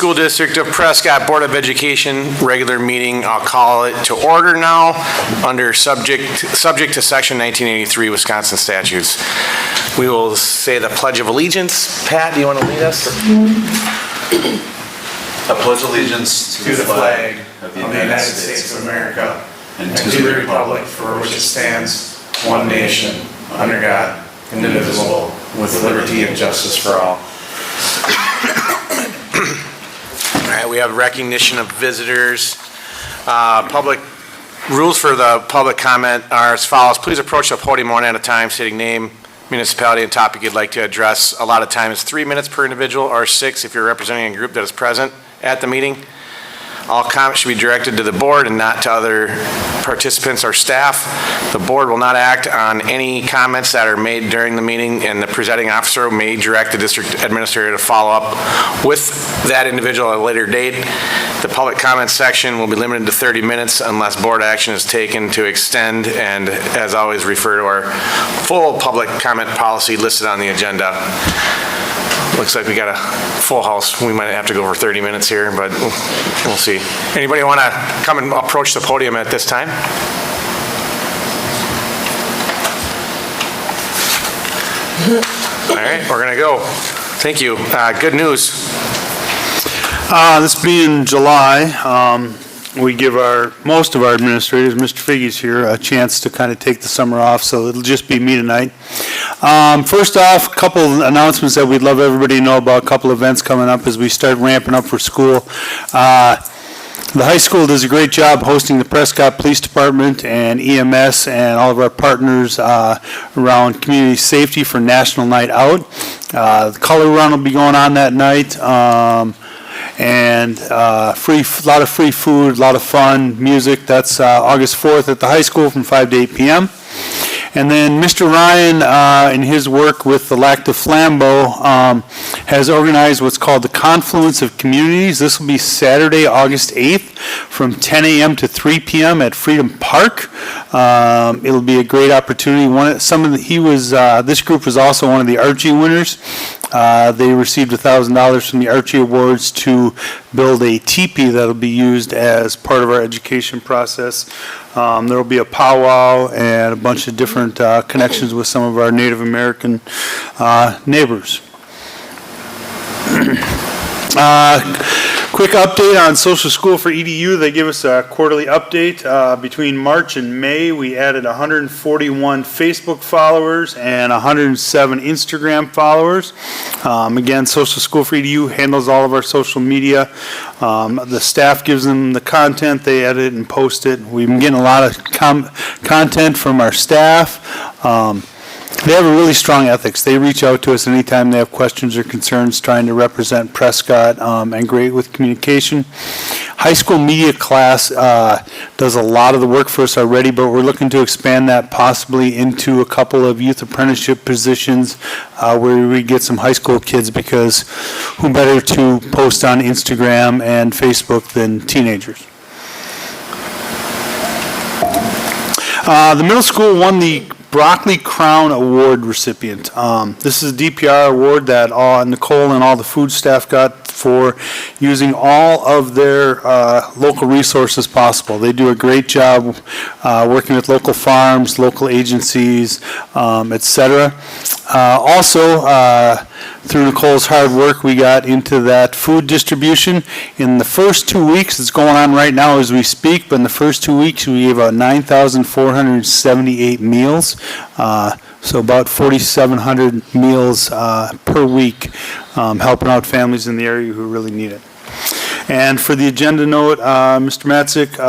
School District of Prescott Board of Education regular meeting. I'll call it to order now under subject to Section 1983 Wisconsin statutes. We will say the Pledge of Allegiance. Pat, do you want to lead us? I pledge allegiance to the flag of the United States of America and to the republic for which it stands, one nation, under God, indivisible, with liberty and justice for all. All right, we have recognition of visitors. Public rules for the public comment are as follows. Please approach the podium one at a time, stating name, municipality, and topic you'd like to address. A lot of time is 3 minutes per individual, or 6 if you're representing a group that is present at the meeting. All comments should be directed to the board and not to other participants or staff. The board will not act on any comments that are made during the meeting, and the presiding officer may direct the district administrator to follow up with that individual at a later date. The public comment section will be limited to 30 minutes unless board action is taken to extend, and as always, refer to our full public comment policy listed on the agenda. Looks like we got a full house. We might have to go over 30 minutes here, but we'll see. Anybody want to come and approach the podium at this time? All right, we're going to go. Thank you. Good news. This being July, we give most of our administrators, Mr. Figge's here, a chance to kind of take the summer off, so it'll just be me tonight. First off, a couple of announcements that we'd love everybody to know about, a couple events coming up as we start ramping up for school. The high school does a great job hosting the Prescott Police Department and EMS and all of our partners around community safety for National Night Out. The color run will be going on that night. And a lot of free food, a lot of fun, music. That's August 4th at the high school from 5 to 8 p.m. And then Mr. Ryan, in his work with the Lac de Flambeau, has organized what's called the Confluence of Communities. This will be Saturday, August 8th from 10 a.m. to 3 p.m. at Freedom Park. It'll be a great opportunity. This group was also one of the Archie winners. They received $1,000 from the Archie Awards to build a teepee that'll be used as part of our education process. There will be a powwow and a bunch of different connections with some of our Native American neighbors. Quick update on Social School for EDU. They give us a quarterly update. Between March and May, we added 141 Facebook followers and 107 Instagram followers. Again, Social School for EDU handles all of our social media. The staff gives them the content, they edit and post it. We've been getting a lot of content from our staff. They have a really strong ethics. They reach out to us anytime they have questions or concerns trying to represent Prescott, and great with communication. High school media class does a lot of the work for us already, but we're looking to expand that possibly into a couple of youth apprenticeship positions where we get some high school kids, because who better to post on Instagram and Facebook than teenagers. The middle school won the Broccoli Crown Award recipient. This is a DPR award that Nicole and all the food staff got for using all of their local resources possible. They do a great job working with local farms, local agencies, etc. Also, through Nicole's hard work, we got into that food distribution. In the first 2 weeks, it's going on right now as we speak, but in the first 2 weeks, we gave out 9,478 meals. So about 4,700 meals per week, helping out families in the area who really need it. And for the agenda note, Mr. Matzik,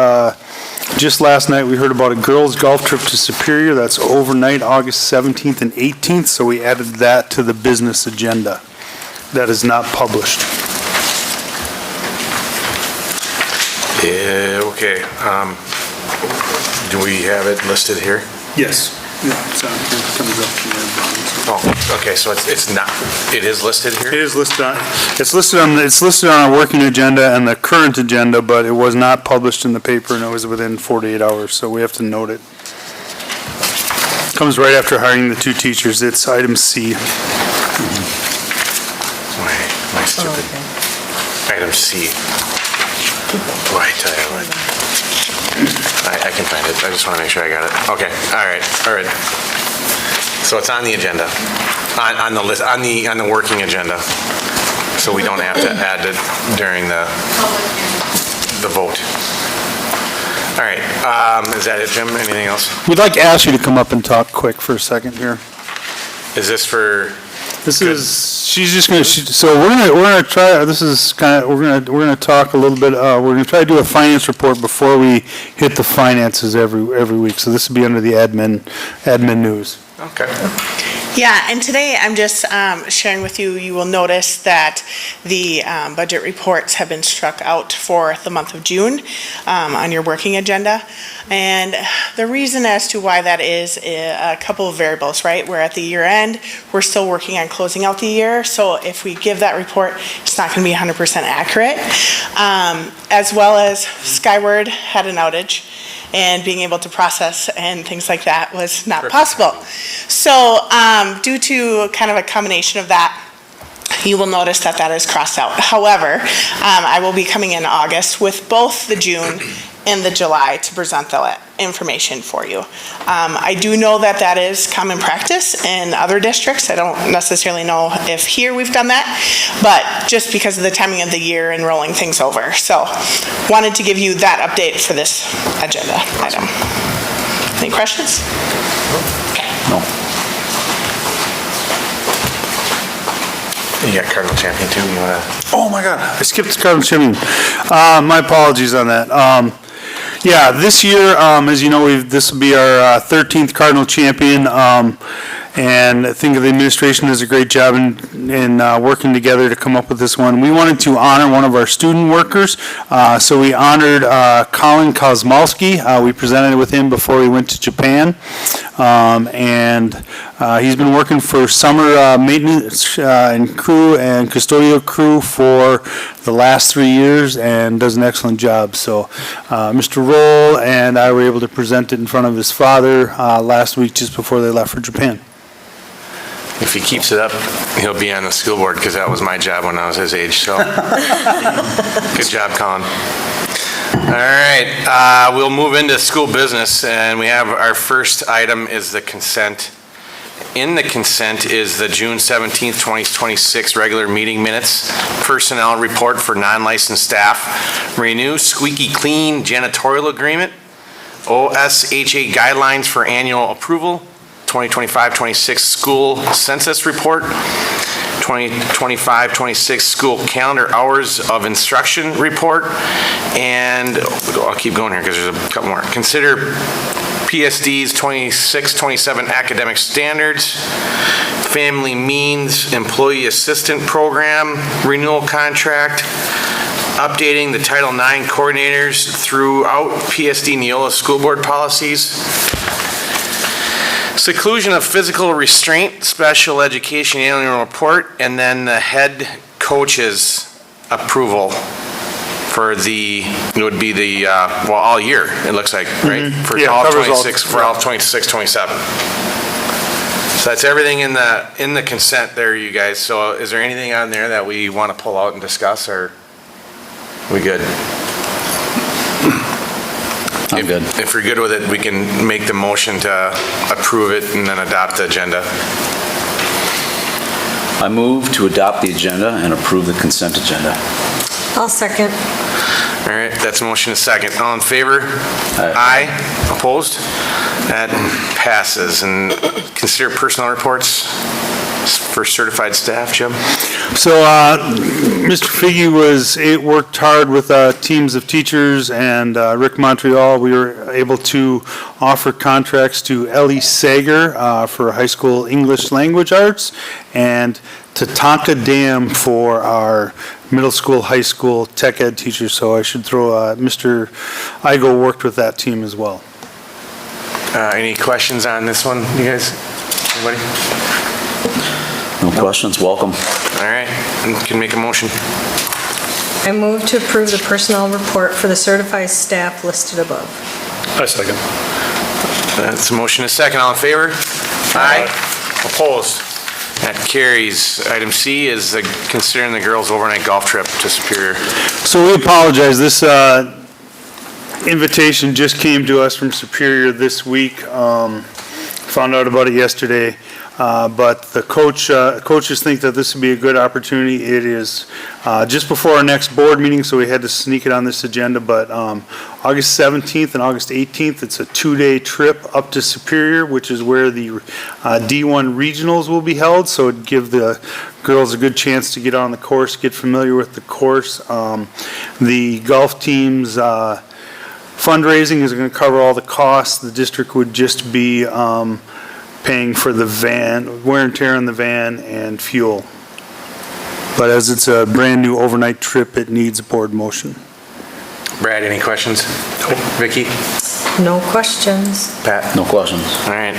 just last night we heard about a girls' golf trip to Superior. That's overnight, August 17th and 18th, so we added that to the business agenda. That is not published. Yeah, okay. Do we have it listed here? Yes. Yeah, it's on here. It comes up from there. Oh, okay, so it's not, it is listed here? It is listed on, it's listed on our working agenda and the current agenda, but it was not published in the paper, and it was within 48 hours, so we have to note it. Comes right after hiring the 2 teachers. It's item C. My stupid. Item C. Boy, I tell you what. I can find it. I just want to make sure I got it. Okay, all right. So it's on the agenda, on the list, on the working agenda. So we don't have to add it during the vote. All right, is that it, Jim? Anything else? We'd like to ask you to come up and talk quick for a second here. Is this for, This is, she's just gonna, so we're gonna try, this is kind of, we're gonna talk a little bit, we're gonna try to do a finance report before we hit the finances every week. So this will be under the admin news. okay. Yeah, and today I'm just sharing with you, you will notice that the budget reports have been struck out for the month of June on your working agenda. And the reason as to why that is a couple of variables, right? We're at the year end, we're still working on closing out the year. So if we give that report, it's not going to be 100% accurate. As well as Skyward had an outage, and being able to process and things like that was not possible. So due to kind of a combination of that, you will notice that that is crossed out. However, I will be coming in August with both the June and the July to present the information for you. I do know that that is common practice in other districts. I don't necessarily know if here we've done that, but just because of the timing of the year and rolling things over. So wanted to give you that update for this agenda item. Any questions? Okay. No. You got Cardinal Champion too, you wanna? Oh my God, I skipped the Cardinal Champion. My apologies on that. Yeah, this year, as you know, this will be our 13th Cardinal Champion, and I think the administration does a great job in working together to come up with this one. We wanted to honor one of our student workers, so we honored Colin Kosmowski. We presented with him before we went to Japan, and he's been working for summer maintenance and crew and custodial crew for the last 3 years and does an excellent job. So Mr. Roll and I were able to present it in front of his father last week just before they left for Japan. If he keeps it up, he'll be on the school board, because that was my job when I was his age, so. Good job, Colin. All right, we'll move into school business, and we have our first item is the consent. In the consent is the June 17th, 2026 regular meeting minutes, personnel report for non-licensed staff, renew squeaky clean janitorial agreement, OSHA guidelines for annual approval, 2025-26 school census report, 2025-26 school calendar hours of instruction report, and I'll keep going here because there's a couple more. Consider PSD's 26-27 academic standards, family means employee assistant program renewal contract, updating the Title IX coordinators throughout PSD Neola school board policies, seclusion of physical restraint, special education annual report, and then the head coach's approval for it would be the, well, all year, it looks like, right? For Yeah, all covers all- 26, for all 26, 27. So that's everything in the consent there, you guys. So is there anything on there that we want to pull out and discuss, or we good? I'm good. If we're good with it, we can make the motion to approve it and then adopt the agenda. I move to adopt the agenda and approve the consent agenda. I'll second. All right, that's motion is second. All in favor? Aye. Opposed? That passes. And consider personnel reports for certified staff, Jim? So Mr. Figge worked hard with teams of teachers, and Rick Montreal, we were able to offer contracts to Ellie Sager for high school English language arts, and Tatanka Dam for our middle school, high school tech ed teachers. So I should throw, Mr. Igo worked with that team as well. Any questions on this one, you guys? Anybody? No questions, welcome. All right, and can make a motion. I move to approve the personnel report for the certified staff listed above. I second. That's a motion is second. All in favor? Aye. Opposed? That carries. Item C is considering the girls' overnight golf trip to Superior. So we apologize, this invitation just came to us from Superior this week. Found out about it yesterday, but the coaches think that this would be a good opportunity. It is just before our next board meeting, so we had to sneak it on this agenda, but August 17th and August 18th, it's a 2-day trip up to Superior, which is where the D1 regionals will be held, so it'd give the girls a good chance to get on the course, get familiar with the course. The golf team's fundraising is going to cover all the costs. The district would just be paying for the van, wear and tear on the van, and fuel. But as it's a brand-new overnight trip, it needs a board motion. Brad, any questions? Vicky? No questions. Pat? No questions. All right.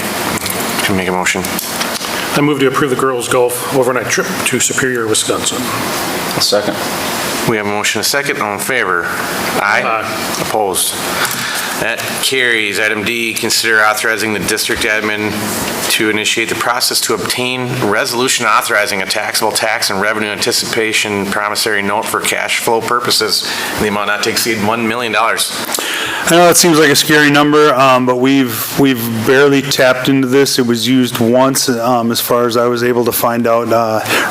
Can we make a motion? I move to approve the girls' golf overnight trip to Superior, Wisconsin. A second. We have a motion, a second. All in favor? Aye. Opposed? That carries. Item D, consider authorizing the district admin to initiate the process to obtain resolution authorizing a taxable tax and revenue anticipation promissory note for cash flow purposes in the amount not to exceed $1 million. I know it seems like a scary number, but we've barely tapped into this. It was used once, as far as I was able to find out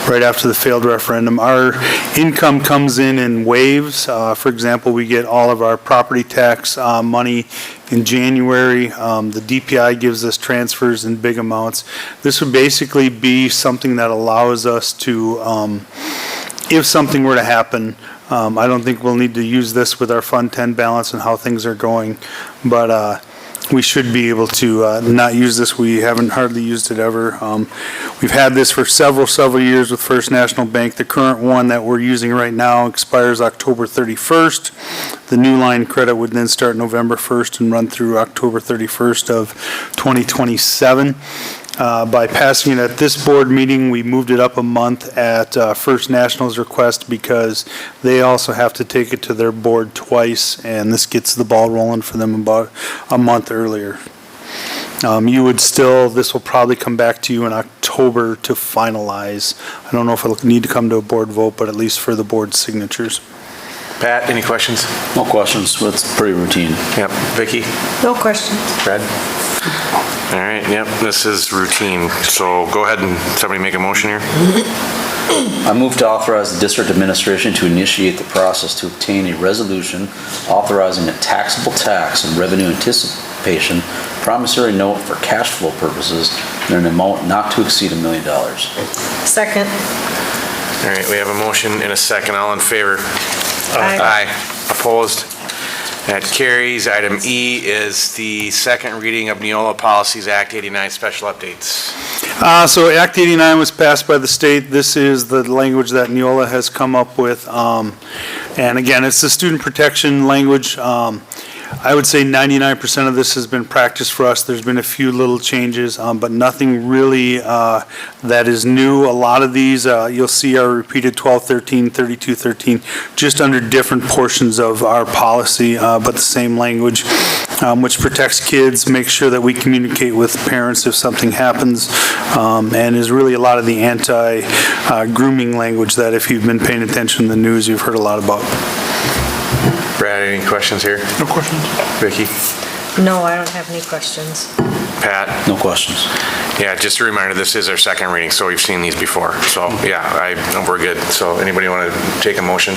right after the failed referendum. Our income comes in waves. For example, we get all of our property tax money in January. The DPI gives us transfers in big amounts. This would basically be something that allows us to, if something were to happen, I don't think we'll need to use this with our Fund 10 balance and how things are going, but we should be able to not use this. We haven't hardly used it ever. We've had this for several years with First National Bank. The current one that we're using right now expires October 31st. The new line credit would then start November 1st and run through October 31st of 2027. By passing it at this board meeting, we moved it up a month at First National's request because they also have to take it to their board twice, and this gets the ball rolling for them about a month earlier. This will probably come back to you in October to finalize. I don't know if it'll need to come to a board vote, but at least for the board's signatures. Pat, any questions? No questions. It's pretty routine. Yep. Vicky? No questions. Brad? All right, yep, this is routine. So go ahead and somebody make a motion here. I move to authorize the district administration to initiate the process to obtain a resolution authorizing a taxable tax and revenue anticipation promissory note for cash flow purposes in an amount not to exceed $1 million. Second. All right, we have a motion and a second. All in favor? Aye. Opposed? That carries. Item E is the second reading of Neola Policies Act 89 special updates. So Act 89 was passed by the state. This is the language that Neola has come up with. And again, it's the student protection language. I would say 99% of this has been practiced for us. There's been a few little changes, but nothing really that is new. A lot of these you'll see are repeated 1213, 3213, just under different portions of our policy, but the same language, which protects kids, makes sure that we communicate with parents if something happens, and is really a lot of the anti-grooming language that if you've been paying attention in the news, you've heard a lot about. Brad, any questions here? No questions. Vicky? No, I don't have any questions. Pat? No questions. Yeah, just a reminder, this is our second reading, so we've seen these before. So, yeah, we're good. So anybody want to take a motion?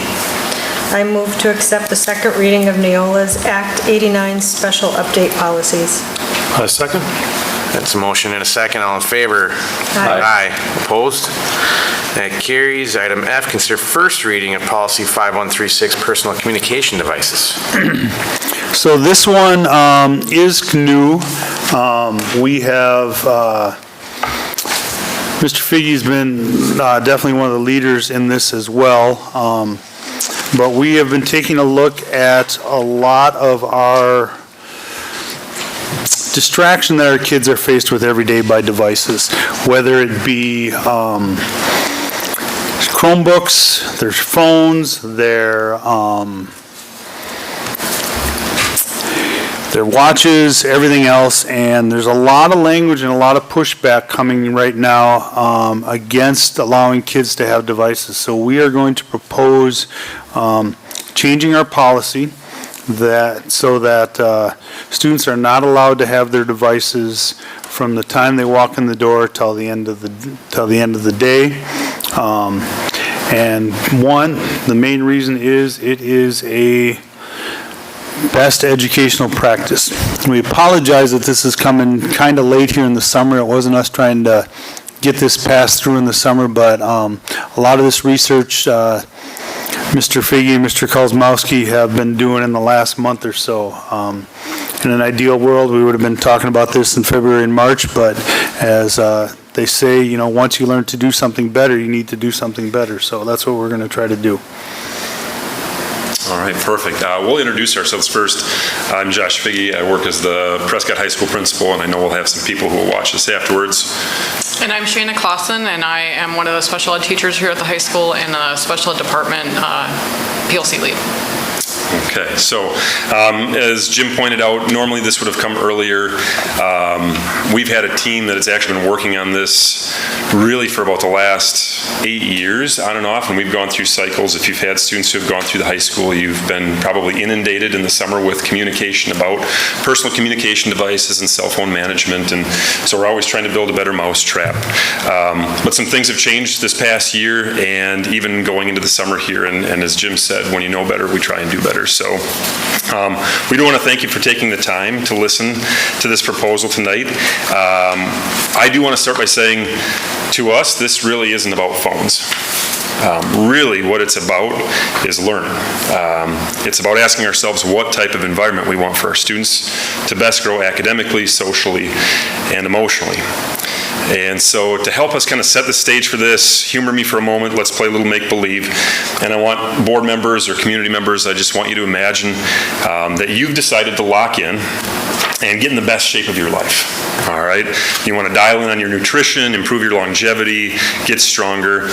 I move to accept the second reading of Neola's Act 89 special update policies. Second. That's a motion and a second. All in favor? Aye. Opposed? That carries. Item F, consider first reading of policy 5136, personal communication devices. So this one is new. We have, Mr. Figge's been definitely one of the leaders in this as well. But we have been taking a look at a lot of our distraction that our kids are faced with every day by devices, whether it be Chromebooks, their phones, their their watches, everything else, and there's a lot of language and a lot of pushback coming right now against allowing kids to have devices. So we are going to propose changing our policy so that students are not allowed to have their devices from the time they walk in the door till the end of the day. And the main reason is it is a best educational practice. We apologize that this is coming kind of late here in the summer. It wasn't us trying to get this passed through in the summer, but a lot of this research Mr. Figge and Mr. Kozmowski have been doing in the last month or so. In an ideal world, we would have been talking about this in February and March, but as they say, you know, once you learn to do something better, you need to do something better. So that's what we're going to try to do. All right, perfect. We'll introduce ourselves first. I'm Josh Figge. I work as the Prescott High School principal, and I know we'll have some people who will watch this afterwards. And I'm Shayna Clausen, and I am one of the special ed teachers here at the high school in the special ed department PLC lead. Okay, so as Jim pointed out, normally this would have come earlier. We've had a team that has actually been working on this really for about the last 8 years, on and off, and we've gone through cycles. If you've had students who have gone through the high school, you've been probably inundated in the summer with communication about personal communication devices and cell phone management, and so we're always trying to build a better mousetrap. But some things have changed this past year, and even going into the summer here, and as Jim said, when you know better, we try and do better. So we do want to thank you for taking the time to listen to this proposal tonight. I do want to start by saying, to us, this really isn't about phones. Really what it's about is learning. It's about asking ourselves what type of environment we want for our students to best grow academically, socially, and emotionally. And so to help us kind of set the stage for this, humor me for a moment, let's play a little make-believe. And I want board members or community members, I just want you to imagine that you've decided to lock in and get in the best shape of your life. All right? You want to dial in on your nutrition, improve your longevity, get stronger.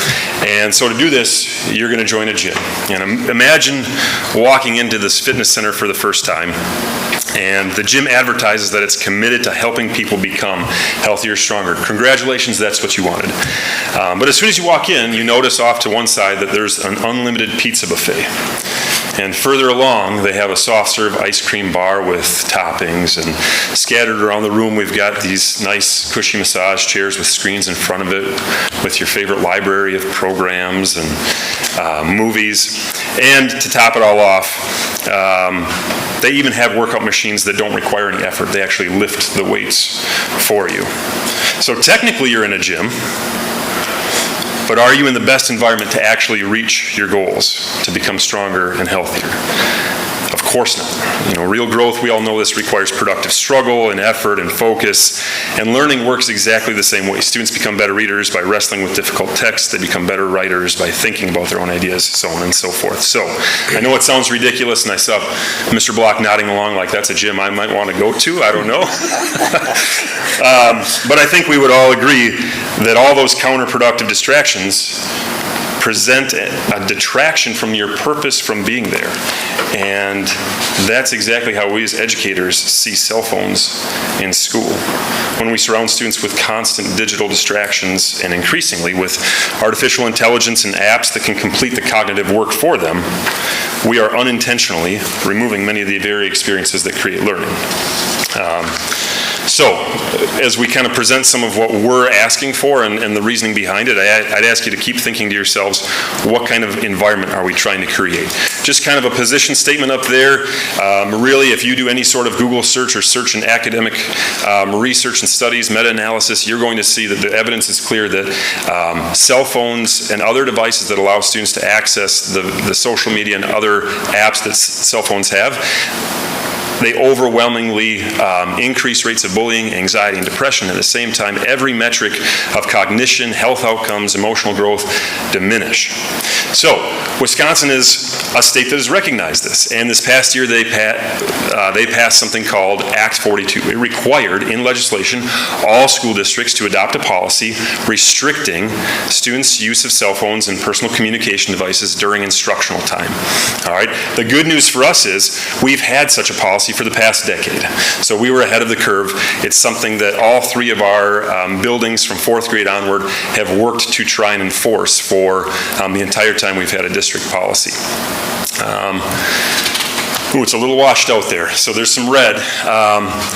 And so to do this, you're going to join a gym. And imagine walking into this fitness center for the first time, and the gym advertises that it's committed to helping people become healthier, stronger. Congratulations, that's what you wanted. But as soon as you walk in, you notice off to one side that there's an unlimited pizza buffet. And further along, they have a soft serve ice cream bar with toppings, and scattered around the room, we've got these nice cushy massage chairs with screens in front of it with your favorite library of programs and movies. And to top it all off, they even have workout machines that don't require any effort. They actually lift the weights for you. So technically you're in a gym, but are you in the best environment to actually reach your goals, to become stronger and healthier? Of course not. You know, real growth, we all know this, requires productive struggle and effort and focus, and learning works exactly the same way. Students become better readers by wrestling with difficult texts. They become better writers by thinking about their own ideas, so on and so forth. So I know it sounds ridiculous, and I saw Mr. Block nodding along like that's a gym I might want to go to. I don't know. But I think we would all agree that all those counterproductive distractions present a detraction from your purpose from being there. And that's exactly how we as educators see cell phones in school. When we surround students with constant digital distractions, and increasingly with artificial intelligence and apps that can complete the cognitive work for them, we are unintentionally removing many of the very experiences that create learning. So, as we kind of present some of what we're asking for and the reasoning behind it, I'd ask you to keep thinking to yourselves, what kind of environment are we trying to create? Just kind of a position statement up there. Really, if you do any sort of Google search or search in academic research and studies, meta-analysis, you're going to see that the evidence is clear that cell phones and other devices that allow students to access the social media and other apps that cell phones have, they overwhelmingly increase rates of bullying, anxiety, and depression. At the same time, every metric of cognition, health outcomes, emotional growth diminish. So, Wisconsin is a state that has recognized this, and this past year they passed something called Act 42. It required, in legislation, all school districts to adopt a policy restricting students' use of cell phones and personal communication devices during instructional time. All right. The good news for us is we've had such a policy policy for the past decade. So we were ahead of the curve. It's something that all three of our buildings from fourth grade onward have worked to try and enforce for the entire time we've had a district policy. It's a little washed out there, so there's some red.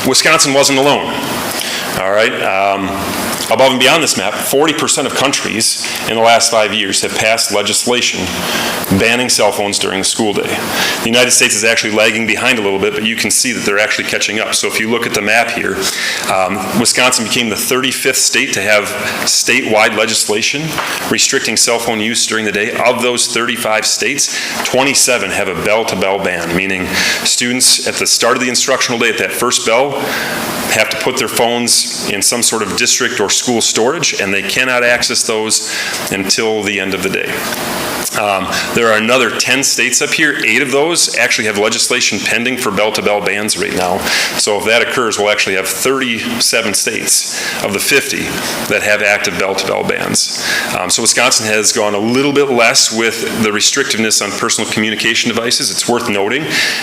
Wisconsin wasn't alone. All right. Above and beyond this map, 40% of countries in the last 5 years have passed legislation banning cell phones during the school day. The United States is actually lagging behind a little bit, but you can see that they're actually catching up. So if you look at the map here, Wisconsin became the 35th state to have statewide legislation restricting cell phone use during the day. Of those 35 states, 27 have a bell-to-bell ban, meaning students at the start of the instructional day at that first bell have to put their phones in some sort of district or school storage, and they cannot access those until the end of the day. There are another 10 states up here. 8 of those actually have legislation pending for bell-to-bell bans right now. So if that occurs, we'll actually have 37 states of the 50 that have active bell-to-bell bans. So Wisconsin has gone a little bit less with the restrictiveness on personal communication devices. It's worth noting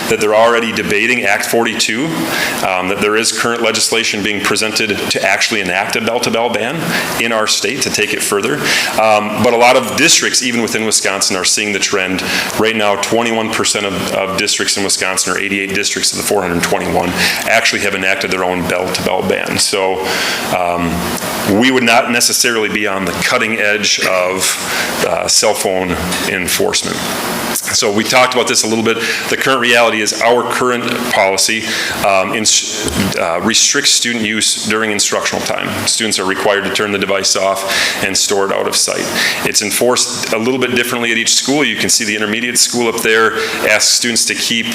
that they're already debating Act 42, that there is current legislation being presented to actually enact a bell-to-bell ban in our state to take it further. But a lot of districts, even within Wisconsin, are seeing the trend. Right now, 21% of districts in Wisconsin, or 88 districts of the 421, actually have enacted their own bell-to-bell ban. So we would not necessarily be on the cutting edge of cell phone enforcement. So we talked about this a little bit. The current reality is our current policy restricts student use during instructional time. Students are required to turn the device off and store it out of sight. It's enforced a little bit differently at each school. You can see the intermediate school up there asks students to keep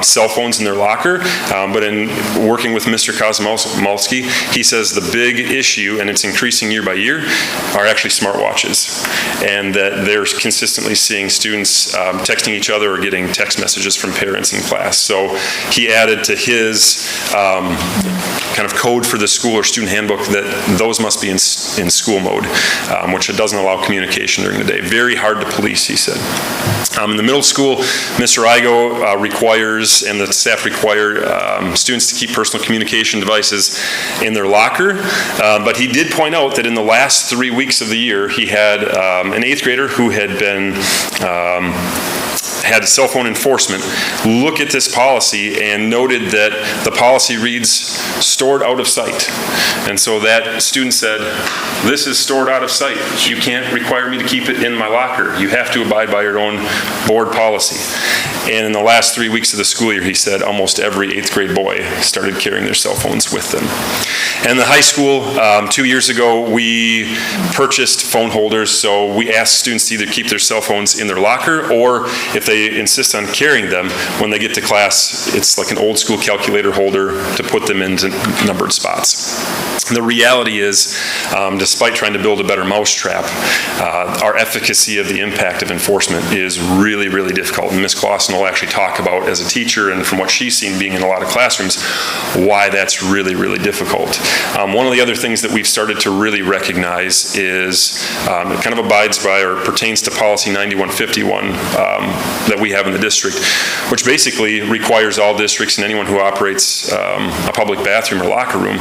cell phones in their locker, but in working with Mr. Kosmolsky, he says the big issue, and it's increasing year by year, are actually smartwatches, and that they're consistently seeing students texting each other or getting text messages from parents in class. So he added to his kind of code for the school or student handbook that those must be in school mode, which it doesn't allow communication during the day. Very hard to police, he said. In the middle school, Mr. Igo requires, and the staff require, students to keep personal communication devices in their locker, but he did point out that in the last 3 weeks of the year, he had an 8th grader who had been had cell phone enforcement look at this policy and noted that the policy reads stored out of sight. And so that student said, this is stored out of sight. You can't require me to keep it in my locker. You have to abide by your own board policy. And in the last 3 weeks of the school year, he said almost every 8th grade boy started carrying their cell phones with them. And the high school, 2 years ago, we purchased phone holders. So we asked students to either keep their cell phones in their locker, or if they insist on carrying them, when they get to class, it's like an old school calculator holder to put them into numbered spots. The reality is, despite trying to build a better mousetrap, our efficacy of the impact of enforcement is really, really difficult. And Ms. Clausen will actually talk about, as a teacher and from what she's seen being in a lot of classrooms, why that's really, really difficult. One of the other things that we've started to really recognize is, it kind of abides by or pertains to policy 9151 that we have in the district, which basically requires all districts and anyone who operates a public bathroom or locker room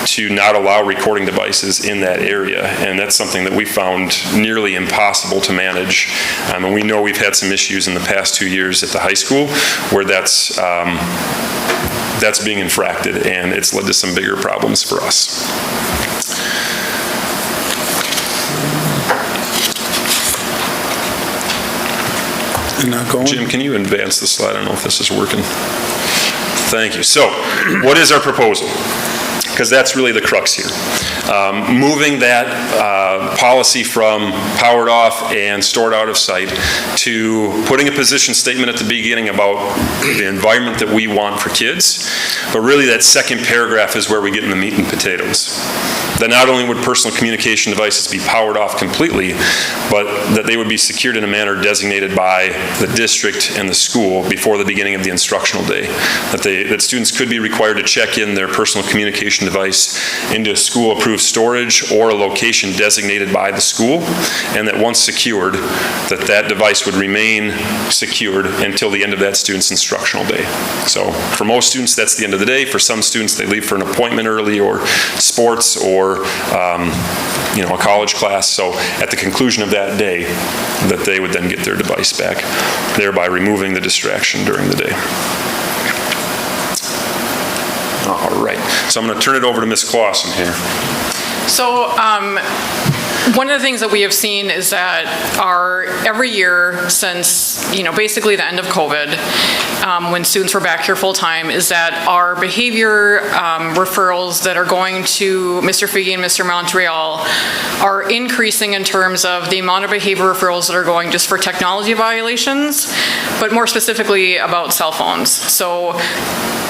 to not allow recording devices in that area. And that's something that we found nearly impossible to manage. And we know we've had some issues in the past 2 years at the high school where that's being infracted, and it's led to some bigger problems for us. Not going. Jim, can you advance the slide? I don't know if this is working. Thank you. So, what is our proposal? Because that's really the crux here. Moving that policy from powered off and stored out of sight to putting a position statement at the beginning about the environment that we want for kids. But really that second paragraph is where we get in the meat and potatoes. That not only would personal communication devices be powered off completely, but that they would be secured in a manner designated by the district and the school before the beginning of the instructional day. That students could be required to check in their personal communication device into a school-approved approved storage or a location designated by the school, and that once secured, that device would remain secured until the end of that student's instructional day. So for most students, that's the end of the day. For some students, they leave for an appointment early or sports or a college class. So at the conclusion of that day, that they would then get their device back, thereby removing the distraction during the day. All right, so I'm going to turn it over to Ms. Clausen here. So one of the things that we have seen is that every year since, basically the end of COVID, when students were back here full-time, is that our behavior referrals that are going to Mr. Figge and Mr. Montreal are increasing in terms of the amount of behavior referrals that are going just for technology violations, but more specifically about cell phones. So,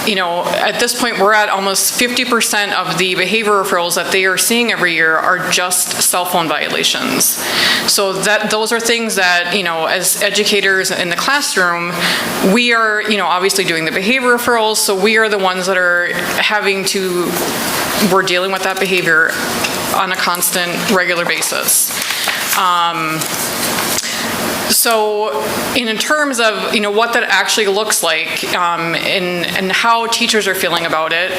at this point, we're at almost 50% of the behavior referrals that they are seeing every year are just cell phone violations. So those are things that, as educators in the classroom, we are, obviously doing the behavior referrals, so we are the ones that are we're dealing with that behavior on a constant, regular basis. So in terms of, what that actually looks like and how teachers are feeling about it,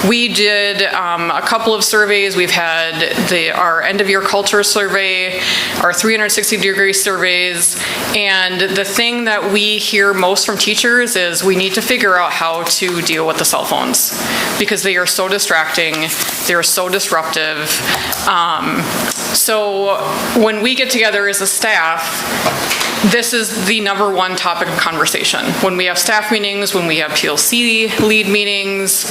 we did a couple of surveys. We've had our end-of-year culture survey, our 360-degree surveys, and the thing that we hear most from teachers is we need to figure out how to deal with the cell phones because they are so distracting, they are so disruptive. So when we get together as a staff, this is the number one topic of conversation. When we have staff meetings, when we have PLC lead meetings,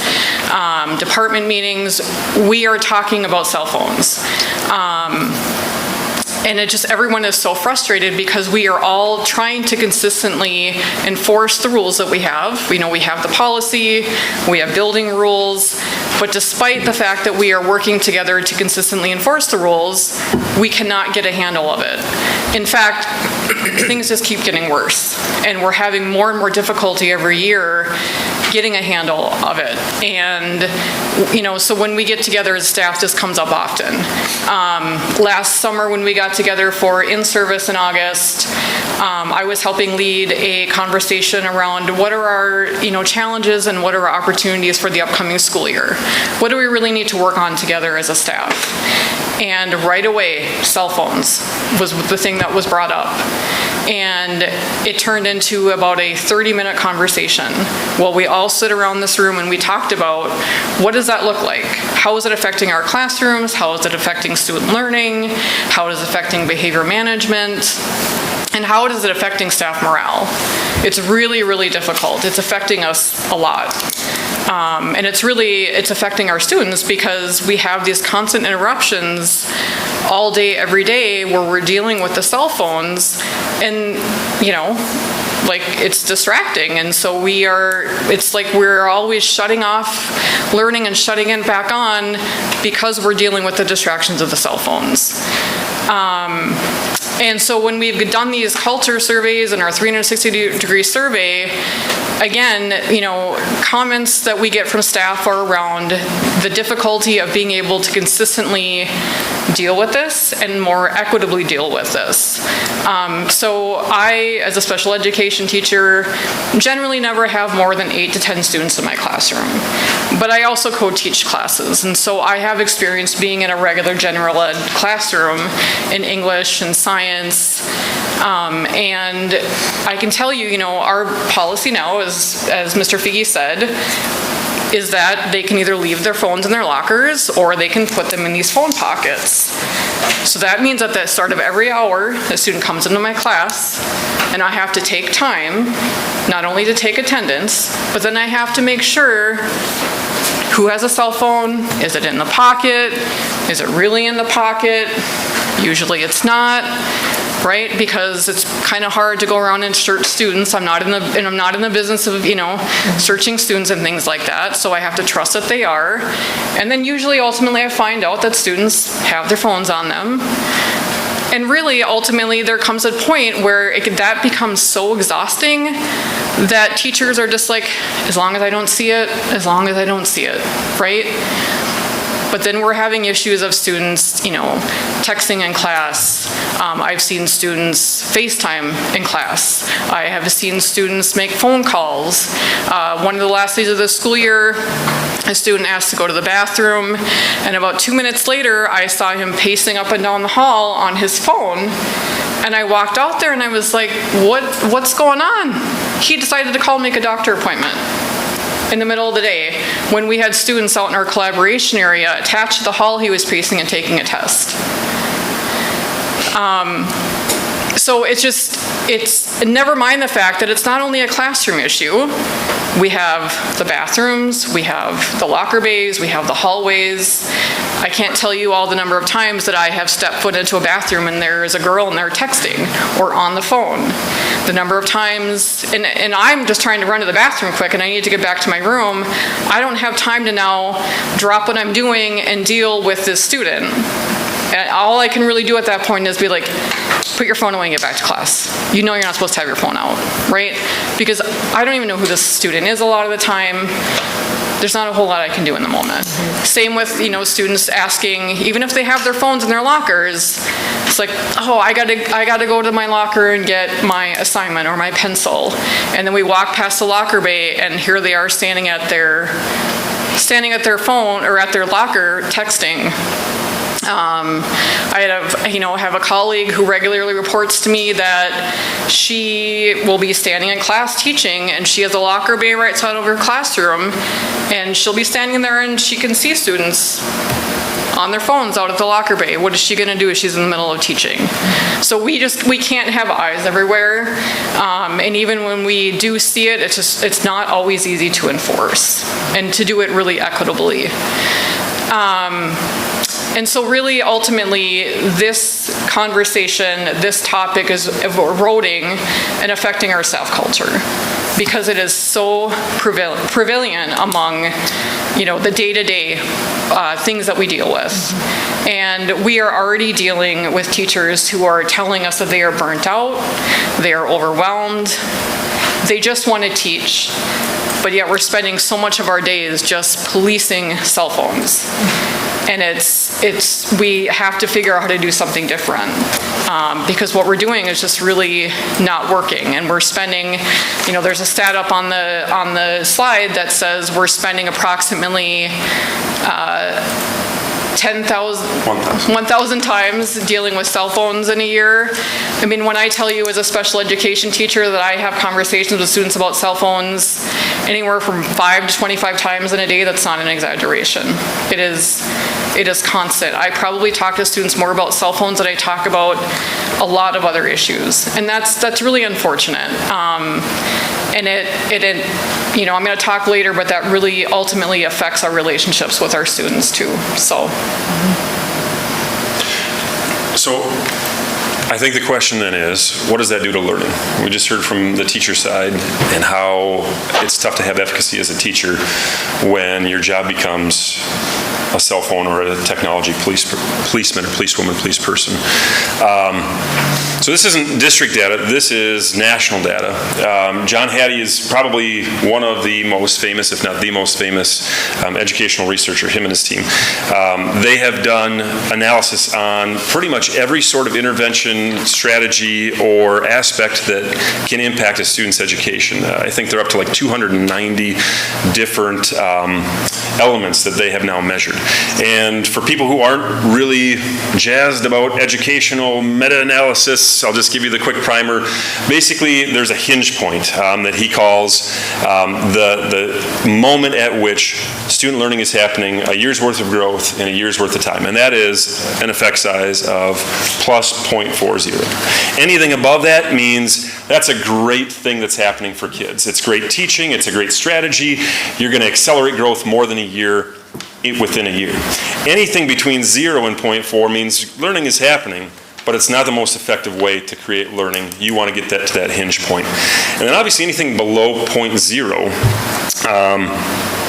department meetings, we are talking about cell phones. And everyone is so frustrated because we are all trying to consistently enforce the rules that we have. We have the policy, we have building rules, but despite the fact that we are working together to consistently enforce the rules, we cannot get a handle of it. In fact, things just keep getting worse, and we're having more and more difficulty every year getting a handle of it. And, so when we get together as staff, this comes up often. Last summer when we got together for in-service in August, I was helping lead a conversation around what are our, challenges and what are our opportunities for the upcoming school year. What do we really need to work on together as a staff? And right away, cell phones was the thing that was brought up. And it turned into about a 30-minute conversation. Well, we all sit around this room and we talked about what does that look like? How is it affecting our classrooms? How is it affecting student learning? How is it affecting behavior management? And how is it affecting staff morale? It's really, really difficult. It's affecting us a lot. And it's affecting our students because we have these constant interruptions all day, every day, where we're dealing with the cell phones and, it's distracting. And so it's like we're always shutting off learning and shutting it back on because we're dealing with the distractions of the cell phones. And so when we've done these culture surveys and our 360-degree survey, again, comments that we get from staff are around the difficulty of being able to consistently deal with this and more equitably deal with this. So I, as a special education teacher, generally never have more than 8 to 10 students in my classroom. But I also co-teach classes, and so I have experience being in a regular general ed classroom in English and science. And I can tell you, our policy now is, as Mr. Figge said, is that they can either leave their phones in their lockers or they can put them in these phone pockets. So that means at the start of every hour, a student comes into my class and I have to take time, not only to take attendance, but then I have to make sure who has a cell phone, is it in the pocket, is it really in the pocket? Usually it's not, right? Because it's kind of hard to go around and search students. I'm not in the business of, searching students and things like that. So I have to trust that they are. And then usually, ultimately, I find out that students have their phones on them. And really, ultimately, there comes a point where that becomes so exhausting that teachers are just like, as long as I don't see it, as long as I don't see it, right? But then we're having issues of students, texting in class. I've seen students FaceTime in class. I have seen students make phone calls. One of the last days of the school year, a student asked to go to the bathroom, and about 2 minutes later, I saw him pacing up and down the hall on his phone, and I walked out there and I was like, what's going on? He decided to call and make a doctor appointment in the middle of the day when we had students out in our collaboration area attached to the hall he was pacing and taking a test. So it's never mind the fact that it's not only a classroom issue. We have the bathrooms, we have the locker bays, we have the hallways. I can't tell you all the number of times that I have stepped foot into a bathroom and there is a girl and they're texting or on the phone. The number of times, and I'm just trying to run to the bathroom quick and I need to get back to my room. I don't have time to now drop what I'm doing and deal with this student. And all I can really do at that point is be like, put your phone away and get back to class. You know you're not supposed to have your phone out, right? Because I don't even know who this student is a lot of the time. There's not a whole lot I can do in the moment. Same with, students asking, even if they have their phones in their lockers, it's like, oh, I gotta go to my locker and get my assignment or my pencil. And then we walk past the locker bay and here they are standing at their phone or at their locker texting. I have a colleague who regularly reports to me that she will be standing in class teaching and she has a locker bay right outside of her classroom and she'll be standing there and she can see students on their phones out at the locker bay. What is she going to do if she's in the middle of teaching? So we can't have eyes everywhere. And even when we do see it, it's not always easy to enforce and to do it really equitably. And so really, ultimately, this conversation, this topic is eroding and affecting our staff culture because it is so prevalent among, the day-to-day things that we deal with. And we are already dealing with teachers who are telling us that they are burnt out, they are overwhelmed, they just want to teach, but yet we're spending so much of our days just policing cell phones. And we have to figure out how to do something different because what we're doing is just really not working. And we're spending, there's a stat up on the slide that says we're spending approximately 1,000 times dealing with cell phones in a year. I mean, when I tell you as a special education teacher that I have conversations with students about cell phones anywhere from 5 to 25 times in a day, that's not an exaggeration. It is constant. I probably talk to students more about cell phones than I talk about a lot of other issues. And that's really unfortunate. And I'm going to talk later, but that really ultimately affects our relationships with our students too. So I think the question then is, what does that do to learning? We just heard from the teacher side and how it's tough to have efficacy as a teacher when your job becomes a cell phone or a technology policeman or policewoman, police person. So this isn't district data, this is national data. John Hattie is probably one of the most famous, if not the most famous, educational researcher, him and his team. They have done analysis on pretty much every sort of intervention, strategy, or aspect that can impact a student's education. I think they're up to like 290 different elements that they have now measured. And for people who aren't really jazzed about educational meta-analysis, I'll just give you the quick primer. Basically, there's a hinge point that he calls the moment at which student learning is happening, a year's worth of growth in a year's worth of time. And that is an effect size of plus 0.40. Anything above that means that's a great thing that's happening for kids. It's great teaching, it's a great strategy. You're going to accelerate growth more than a year within a year. Anything between 0 and 0.4 means learning is happening, but it's not the most effective way to create learning. You want to get that to that hinge point. And then obviously anything below 0.0,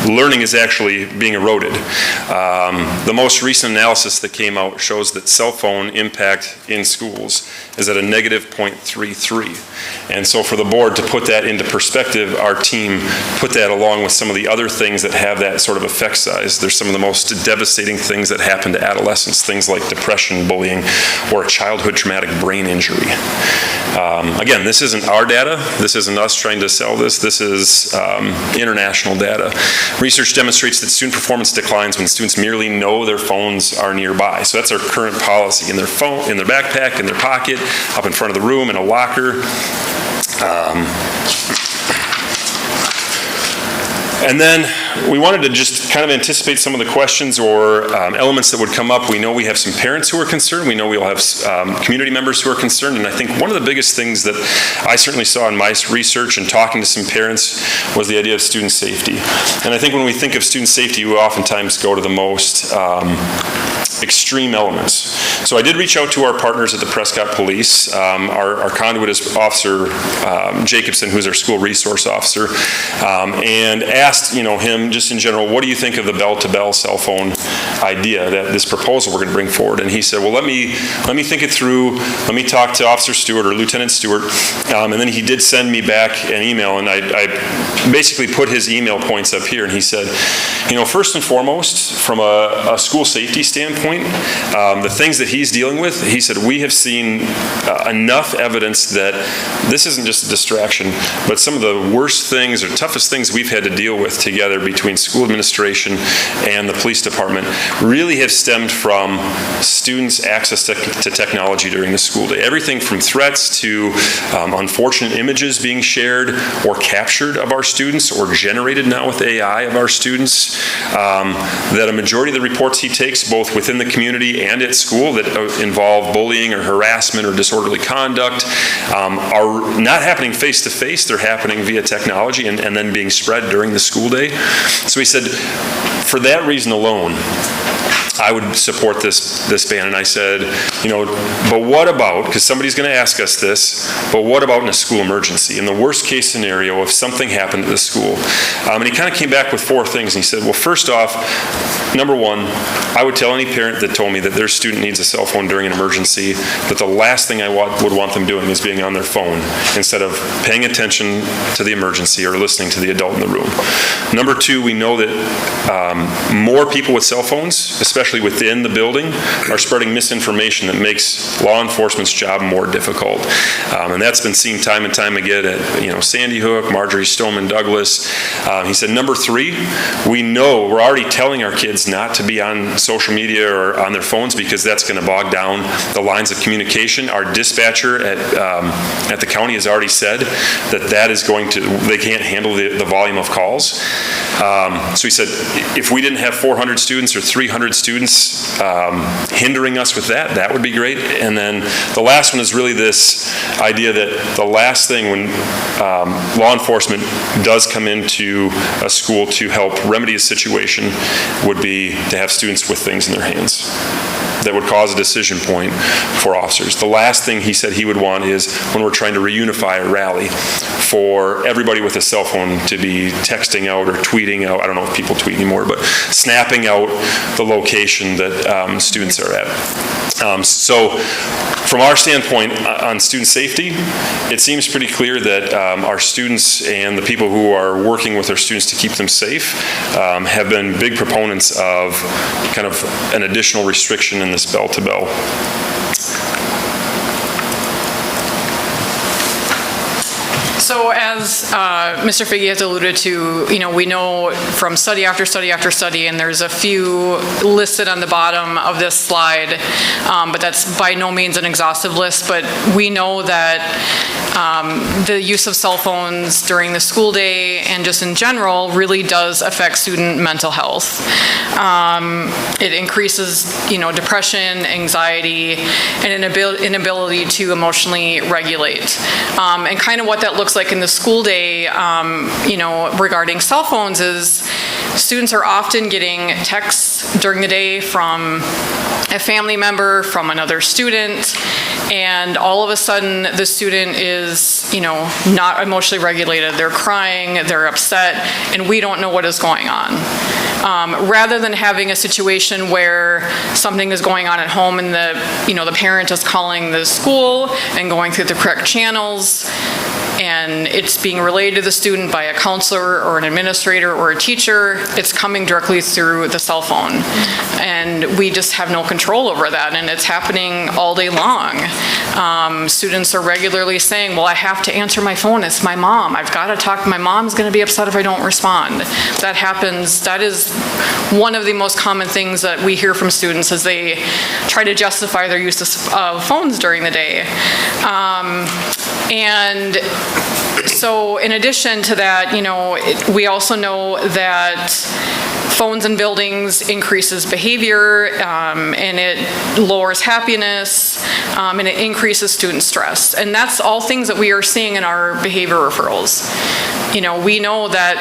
learning is actually being eroded. The most recent analysis that came out shows that cell phone impact in schools is at a negative 0.33. And so for the board to put that into perspective, our team put that along with some of the other things that have that sort of effect size. There's some of the most devastating things that happen to adolescents, things like depression, bullying, or a childhood traumatic brain injury. Again, this isn't our data. This isn't us trying to sell this. This is international data. Research demonstrates that student performance declines when students merely know their phones are nearby. So that's our current policy. In their phone, in their backpack, in their pocket, up in front of the room, in a locker. And then we wanted to just kind of anticipate some of the questions or elements that would come up. We know we have some parents who are concerned. We know we'll have community members who are concerned. And I think one of the biggest things that I certainly saw in my research and talking to some parents was the idea of student safety. And I think when we think of student safety, we oftentimes go to the most extreme elements. So I did reach out to our partners at the Prescott Police. Our conduit is Officer Jacobson, who's our school resource officer, and asked him just in general, what do you think of the bell-to-bell cell phone idea, that this proposal we're going to bring forward? And he said, well, let me think it through. Let me talk to Officer Stewart or Lieutenant Stewart. And then he did send me back an email, and I basically put his email points up here. And he said, first and foremost, from a school safety standpoint, the things that he's dealing with, he said, we have seen enough evidence that this isn't just a distraction, but some of the worst things or toughest things we've had to deal with together between school administration and the police department really have stemmed from students' access to technology during the school day. Everything from threats to unfortunate images being shared or captured of our students or generated now with AI of our students, that a majority of the reports he takes both within the community and at school that involve bullying or harassment or disorderly conduct are not happening face-to-face, they're happening via technology and then being spread during the school day. So he said, for that reason alone, I would support this ban. And I said, but what about, because somebody's going to ask us this, but what about in a school emergency? In the worst case scenario, if something happened at the school? And he kind of came back with 4 things. And he said, well, first off, number one, I would tell any parent that told me that their student needs a cell phone during an emergency that the last thing I would want them doing is being on their phone instead of paying attention to the emergency or listening to the adult in the room. Number 2, we know that more people with cell phones, especially within the building, are spreading misinformation that makes law enforcement's job more difficult. And that's been seen time and time again at Sandy Hook, Marjorie Stoneman Douglas. He said, number 3, we know we're already telling our kids not to be on social media or on their phones because that's going to bog down the lines of communication. Our dispatcher at the county has already said that is going to, they can't handle the volume of calls. So he said, if we didn't have 400 students or 300 students hindering us with that would be great. And then the last one is really this idea that the last thing when law enforcement does come into a school to help remedy a situation would be to have students with things in their hands that would cause a decision point for officers. The last thing he said he would want is when we're trying to reunify a rally for everybody with a cell phone to be texting out or tweeting out, I don't know if people tweet anymore, but snapping out the location that students are at. So from our standpoint on student safety, it seems pretty clear that our students and the people who are working with our students to keep them safe have been big proponents of kind of an additional restriction in this bell-to-bell. So as Mr. Figge has alluded to, we know from study after study after study, and there's a few listed on the bottom of this slide, but that's by no means an exhaustive list, but we know that the use of cell phones during the school day and just in general really does affect student mental health. It increases, depression, anxiety, and an inability to emotionally regulate. And kind of what that looks like in the school day, regarding cell phones is students are often getting texts during the day from a family member, from another student, and all of a sudden the student is, not emotionally regulated. They're crying, they're upset, and we don't know what is going on. Rather than having a situation where something is going on at home and the parent is calling the school and going through the correct channels, and it's being relayed to the student by a counselor or an administrator or a teacher, it's coming directly through the cell phone. And we just have no control over that, and it's happening all day long. Students are regularly saying, well, I have to answer my phone, it's my mom, I've got to talk, my mom's going to be upset if I don't respond. That happens, that is one of the most common things that we hear from students as they try to justify their use of phones during the day. And so in addition to that, we also know that phones in buildings increases behavior, and it lowers happiness, and it increases student stress. And that's all things that we are seeing in our behavior referrals. We know that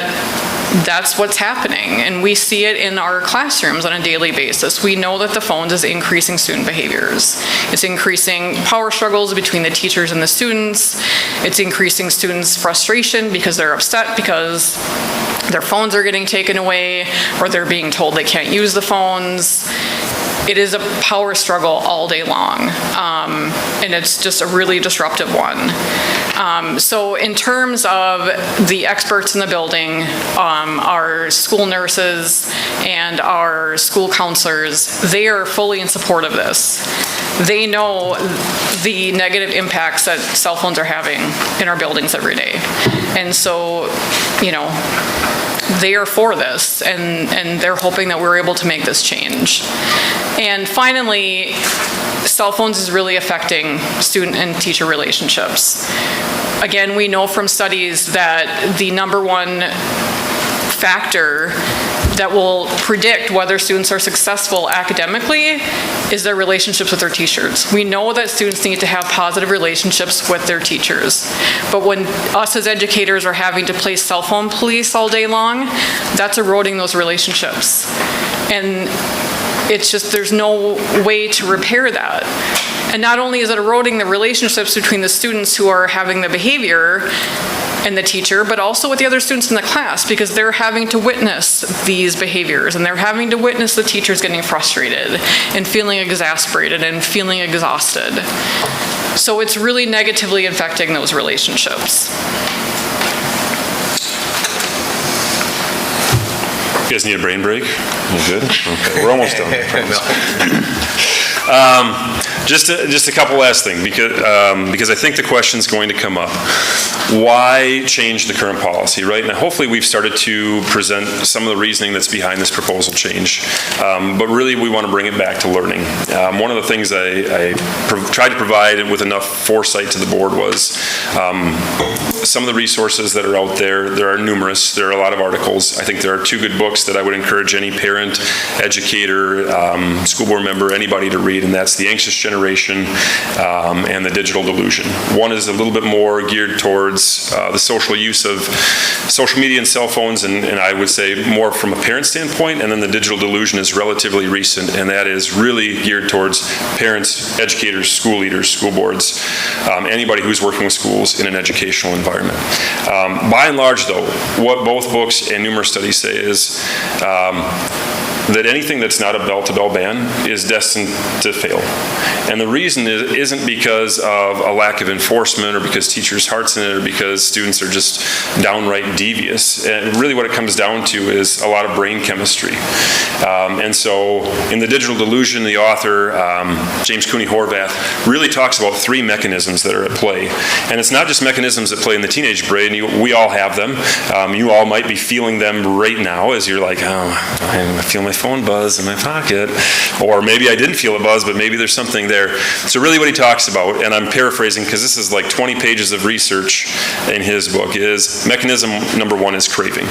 that's what's happening, and we see it in our classrooms on a daily basis. We know that the phones is increasing student behaviors. It's increasing power struggles between the teachers and the students. It's increasing students' frustration because they're upset because their phones are getting taken away, or they're being told they can't use the phones. It is a power struggle all day long, and it's just a really disruptive one. So in terms of the experts in the building, our school nurses and our school counselors, they are fully in support of this. They know the negative impacts that cell phones are having in our buildings every day. And so, they are for this, and they're hoping that we're able to make this change. And finally, cell phones is really affecting student and teacher relationships. Again, we know from studies that the number one factor that will predict whether students are successful academically is their relationships with their teachers. We know that students need to have positive relationships with their teachers. But when us as educators are having to play cell phone police all day long, that's eroding those relationships. And it's just, there's no way to repair that. And not only is it eroding the relationships between the students who are having the behavior and the teacher, but also with the other students in the class, because they're having to witness these behaviors, and they're having to witness the teachers getting frustrated and feeling exasperated and feeling exhausted. So it's really negatively affecting those relationships. You guys need a brain break? You good? Okay, we're almost done. Just a couple last things, because I think the question's going to come up. Why change the current policy, right? And hopefully we've started to present some of the reasoning that's behind this proposal change. But really we want to bring it back to learning. One of the things I tried to provide with enough foresight to the board was some of the resources that are out there. There are numerous. There are a lot of articles. I think there are two good books that I would encourage any parent, educator, school board member, anybody to read, and that's The Anxious Generation and The Digital Delusion. One is a little bit more geared towards the social use of social media and cell phones, and I would say more from a parent standpoint, and then The Digital Delusion is relatively recent, and that is really geared towards parents, educators, school leaders, school boards, anybody who's working with schools in an educational environment. By and large, though, what both books and numerous studies say is that anything that's not a bell-to-bell ban is destined to fail. And the reason isn't because of a lack of enforcement or because teachers' hearts in it or because students are just downright devious. And really what it comes down to is a lot of brain chemistry. And so in The Digital Delusion, the author, James Cooney Horvath, really talks about three mechanisms that are at play. And it's not just mechanisms at play in the teenage brain. We all have them. You all might be feeling them right now as you're like, oh, I feel my phone buzz in my pocket. Or maybe I didn't feel a buzz, but maybe there's something there. So really what he talks about, and I'm paraphrasing because this is like 20 pages of research in his book, is mechanism number one is craving.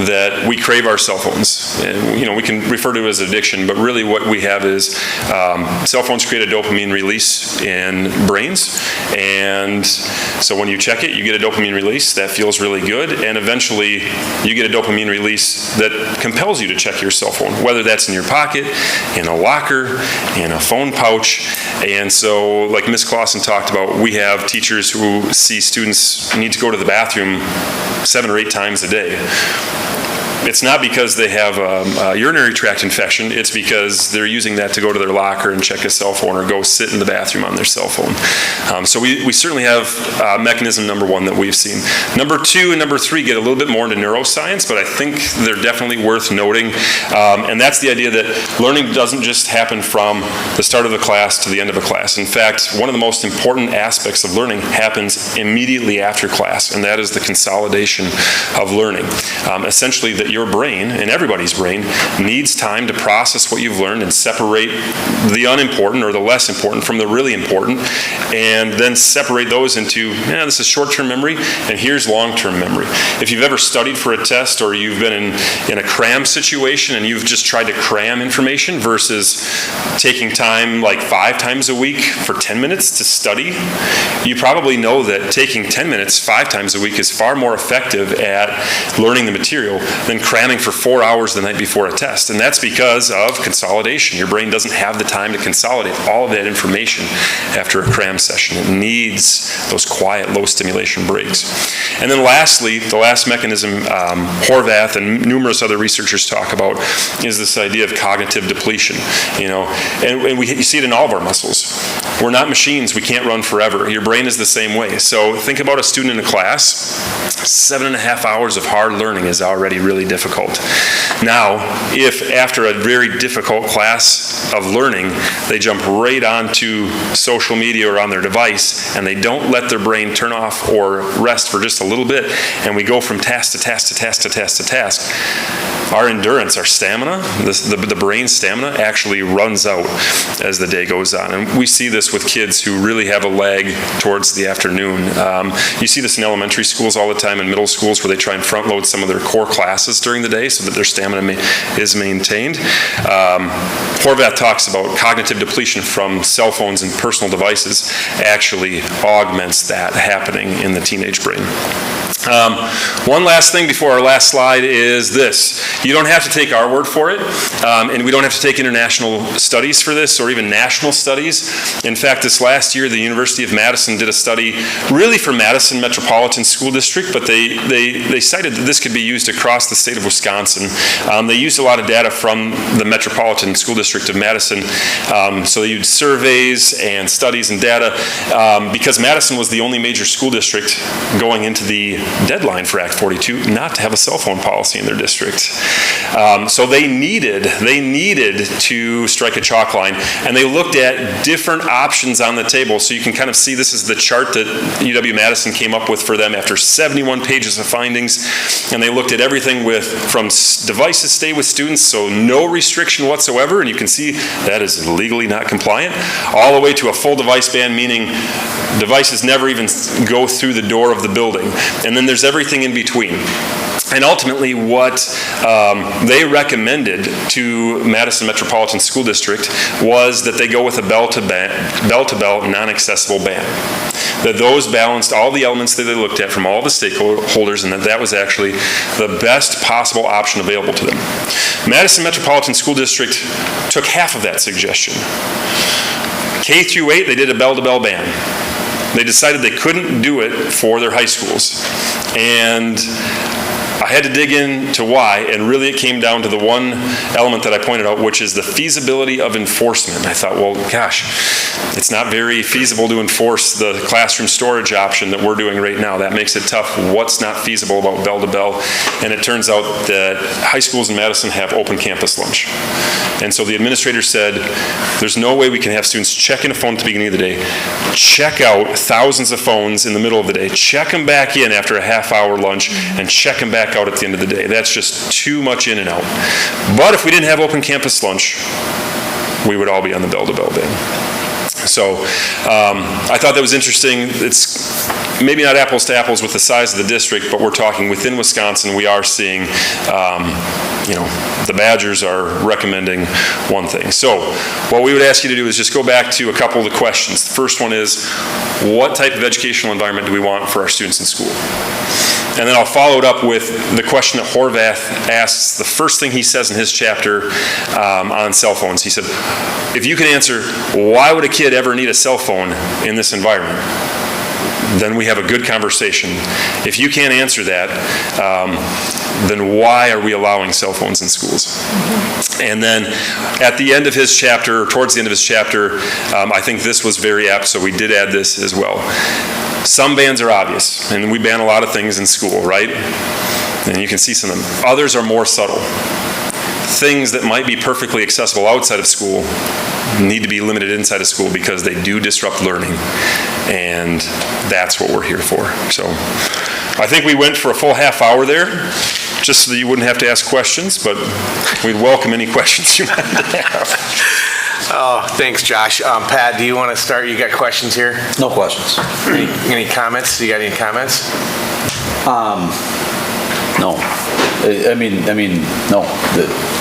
That we crave our cell phones. And, we can refer to it as addiction, but really what we have is cell phones create a dopamine release in brains. And so when you check it, you get a dopamine release. That feels really good. And eventually, you get a dopamine release that compels you to check your cell phone, whether that's in your pocket, in a locker, in a phone pouch. And so, like Ms. Clausen talked about, we have teachers who see students need to go to the bathroom 7 or 8 times a day. It's not because they have a urinary tract infection, it's because they're using that to go to their locker and check a cell phone or go sit in the bathroom on their cell phone. So we certainly have mechanism number 1 that we've seen. Number 2 and number 3 get a little bit more into neuroscience, but I think they're definitely worth noting. And that's the idea that learning doesn't just happen from the start of the class to the end of a class. In fact, one of the most important aspects of learning happens immediately after class, and that is the consolidation of learning. Essentially, that your brain, and everybody's brain, needs time to process what you've learned and separate the unimportant or the less important from the really important, and then separate those into, this is short-term memory, and here's long-term memory. If you've ever studied for a test or you've been in a cram situation and you've just tried to cram information versus taking time like 5 times a week for 10 minutes to study, you probably know that taking 10 minutes 5 times a week is far more effective at learning the material than cramming for 4 hours the night before a test. And that's because of consolidation. Your brain doesn't have the time to consolidate all of that information after a cram session. It needs those quiet, low stimulation breaks. And then lastly, the last mechanism Horvath and numerous other researchers talk about is this idea of cognitive depletion. And you see it in all of our muscles. We're not machines. We can't run forever. Your brain is the same way. So think about a student in a class. 7.5 hours of hard learning is already really difficult. Now, if after a very difficult class of learning, they jump right onto social media or on their device, and they don't let their brain turn off or rest for just a little bit, and we go from task to task to task to task to task, our endurance, our stamina, the brain stamina actually runs out as the day goes on. And we see this with kids who really have a lag towards the afternoon. You see this in elementary schools all the time, in middle schools, where they try and front load some of their core classes during the day so that their stamina is maintained. Horvath talks about cognitive depletion from cell phones and personal devices actually augments that happening in the teenage brain. One last thing before our last slide is this. You don't have to take our word for it, and we don't have to take international studies for this or even national studies. In fact, this last year, the University of Madison did a study really for Madison Metropolitan School District, but they cited that this could be used across the state of Wisconsin. They used a lot of data from the Metropolitan School District of Madison, so they used surveys and studies and data because Madison was the only major school district going into the deadline for Act 42 not to have a cell phone policy in their district. So they needed to strike a chalk line, and they looked at different options on the table. So you can kind of see this is the chart that UW-Madison came up with for them after 71 pages of findings, and they looked at everything from devices stay with students, so no restriction whatsoever, and you can see that is legally not compliant, all the way to a full device ban, meaning devices never even go through the door of the building. And then there's everything in between. And ultimately what they recommended to Madison Metropolitan School District was that they go with a bell-to-bell non-accessible ban. That those balanced all the elements that they looked at from all the stakeholders, and that was actually the best possible option available to them. Madison Metropolitan School District took half of that suggestion. K through 8, they did a bell-to-bell ban. They decided they couldn't do it for their high schools. And I had to dig into why, and really it came down to the one element that I pointed out, which is the feasibility of enforcement. I thought, well, gosh, it's not very feasible to enforce the classroom storage option that we're doing right now. That makes it tough. What's not feasible about bell-to-bell? And it turns out that high schools in Madison have open campus lunch. And so the administrator said, there's no way we can have students check in a phone at the beginning of the day, check out thousands of phones in the middle of the day, check them back in after a half-hour lunch, and check them back out at the end of the day. That's just too much in and out. But if we didn't have open campus lunch, we would all be on the bell-to-bell ban. So I thought that was interesting. It's maybe not apples to apples with the size of the district, but we're talking within Wisconsin, we are seeing the Badgers are recommending one thing. So what we would ask you to do is just go back to a couple of the questions. The first one is, what type of educational environment do we want for our students in school? And then I'll follow it up with the question that Horvath asks, the first thing he says in his chapter on cell phones. He said, if you can answer, why would a kid ever need a cell phone in this environment? Then we have a good conversation. If you can't answer that, then why are we allowing cell phones in schools? And then at the end of his chapter, or towards the end of his chapter, I think this was very apt, so we did add this as well. Some bans are obvious, and we ban a lot of things in school, right? And you can see some of them. Others are more subtle. Things that might be perfectly accessible outside of school need to be limited inside of school because they do disrupt learning, and that's what we're here for. So I think we went for a full half hour there, just so that you wouldn't have to ask questions, but we'd welcome any questions you might have. Oh, thanks, Josh. Pat, do you want to start? You got questions here? No questions. Any comments? You got any comments? No. I mean, no.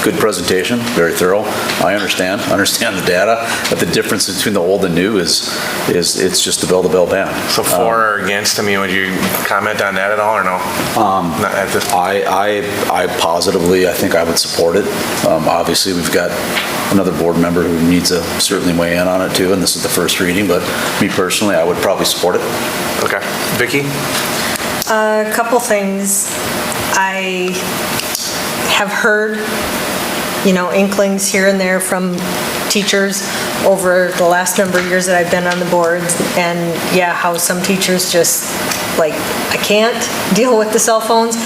Good presentation, very thorough. I understand the data, but the difference between the old and new is it's just the bell-to-bell ban. So for or against, would you comment on that at all, or no? Not at this point. I positively, I think I would support it. Obviously, we've got another board member who needs to certainly weigh in on it too, and this is the first reading, but me personally, I would probably support it. Okay. Vicki? A couple things. I have heard, inklings here and there from teachers over the last number of years that I've been on the boards, and how some teachers just, I can't deal with the cell phones,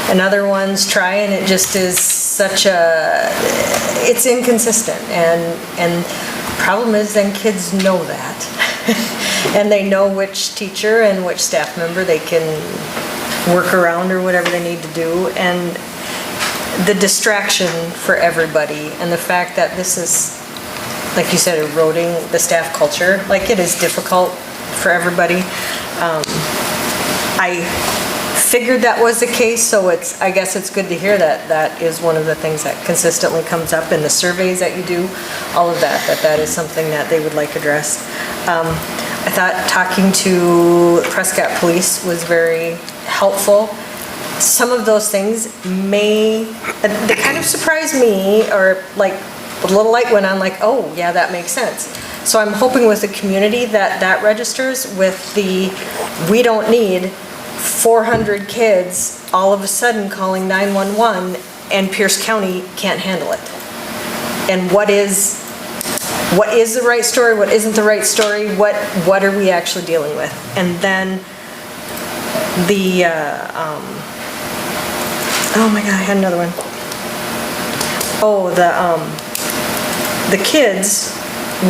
and other ones try, and it just is it's inconsistent, and problem is then kids know that, and they know which teacher and which staff member they can work around or whatever they need to do, and the distraction for everybody, and the fact that this is, like you said, eroding the staff culture. It is difficult for everybody. I figured that was the case, so I guess it's good to hear that that is one of the things that consistently comes up in the surveys that you do, all of that is something that they would like addressed. I thought talking to Prescott Police was very helpful. Some of those things they kind of surprised me, or a little light went on, oh yeah, that makes sense. So I'm hoping with the community that registers with we don't need 400 kids all of a sudden calling 911 and Pierce County can't handle it. And what is the right story, what isn't the right story, what are we actually dealing with? And then oh my God, I had another one. Oh, the kids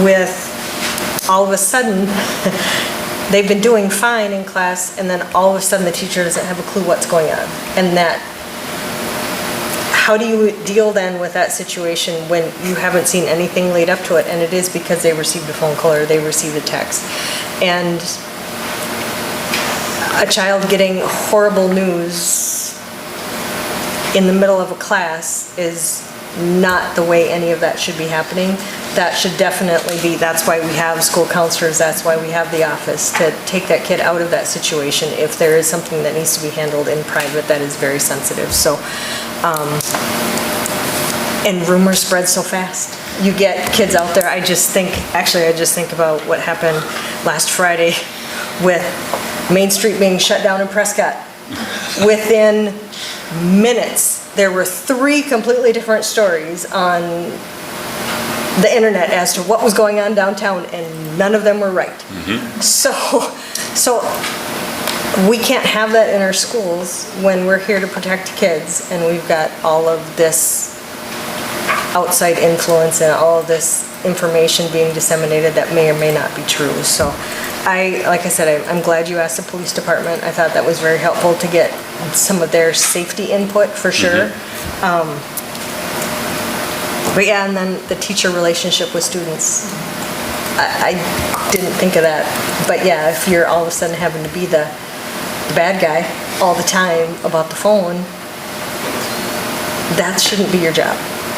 with all of a sudden, they've been doing fine in class, and then all of a sudden the teacher doesn't have a clue what's going on. And how do you deal then with that situation when you haven't seen anything lead up to it, and it is because they received a phone call or they received a text? And a child getting horrible news in the middle of a class is not the way any of that should be happening. That should definitely be, that's why we have school counselors, that's why we have the office, to take that kid out of that situation if there is something that needs to be handled in private that is very sensitive. So, and rumors spread so fast. You get kids out there, I just think about what happened last Friday with Main Street being shut down in Prescott. Within minutes, there were 3 completely different stories on the internet as to what was going on downtown, and none of them were right. Mm-hmm. So we can't have that in our schools when we're here to protect kids, and we've got all of this outside influence and all of this information being disseminated that may or may not be true. So like I said, I'm glad you asked the police department. I thought that was very helpful to get some of their safety input for sure. Mm-hmm. But yeah, and then the teacher relationship with students. I didn't think of that. But yeah, if you're all of a sudden having to be the bad guy all the time about the phone, that shouldn't be your job.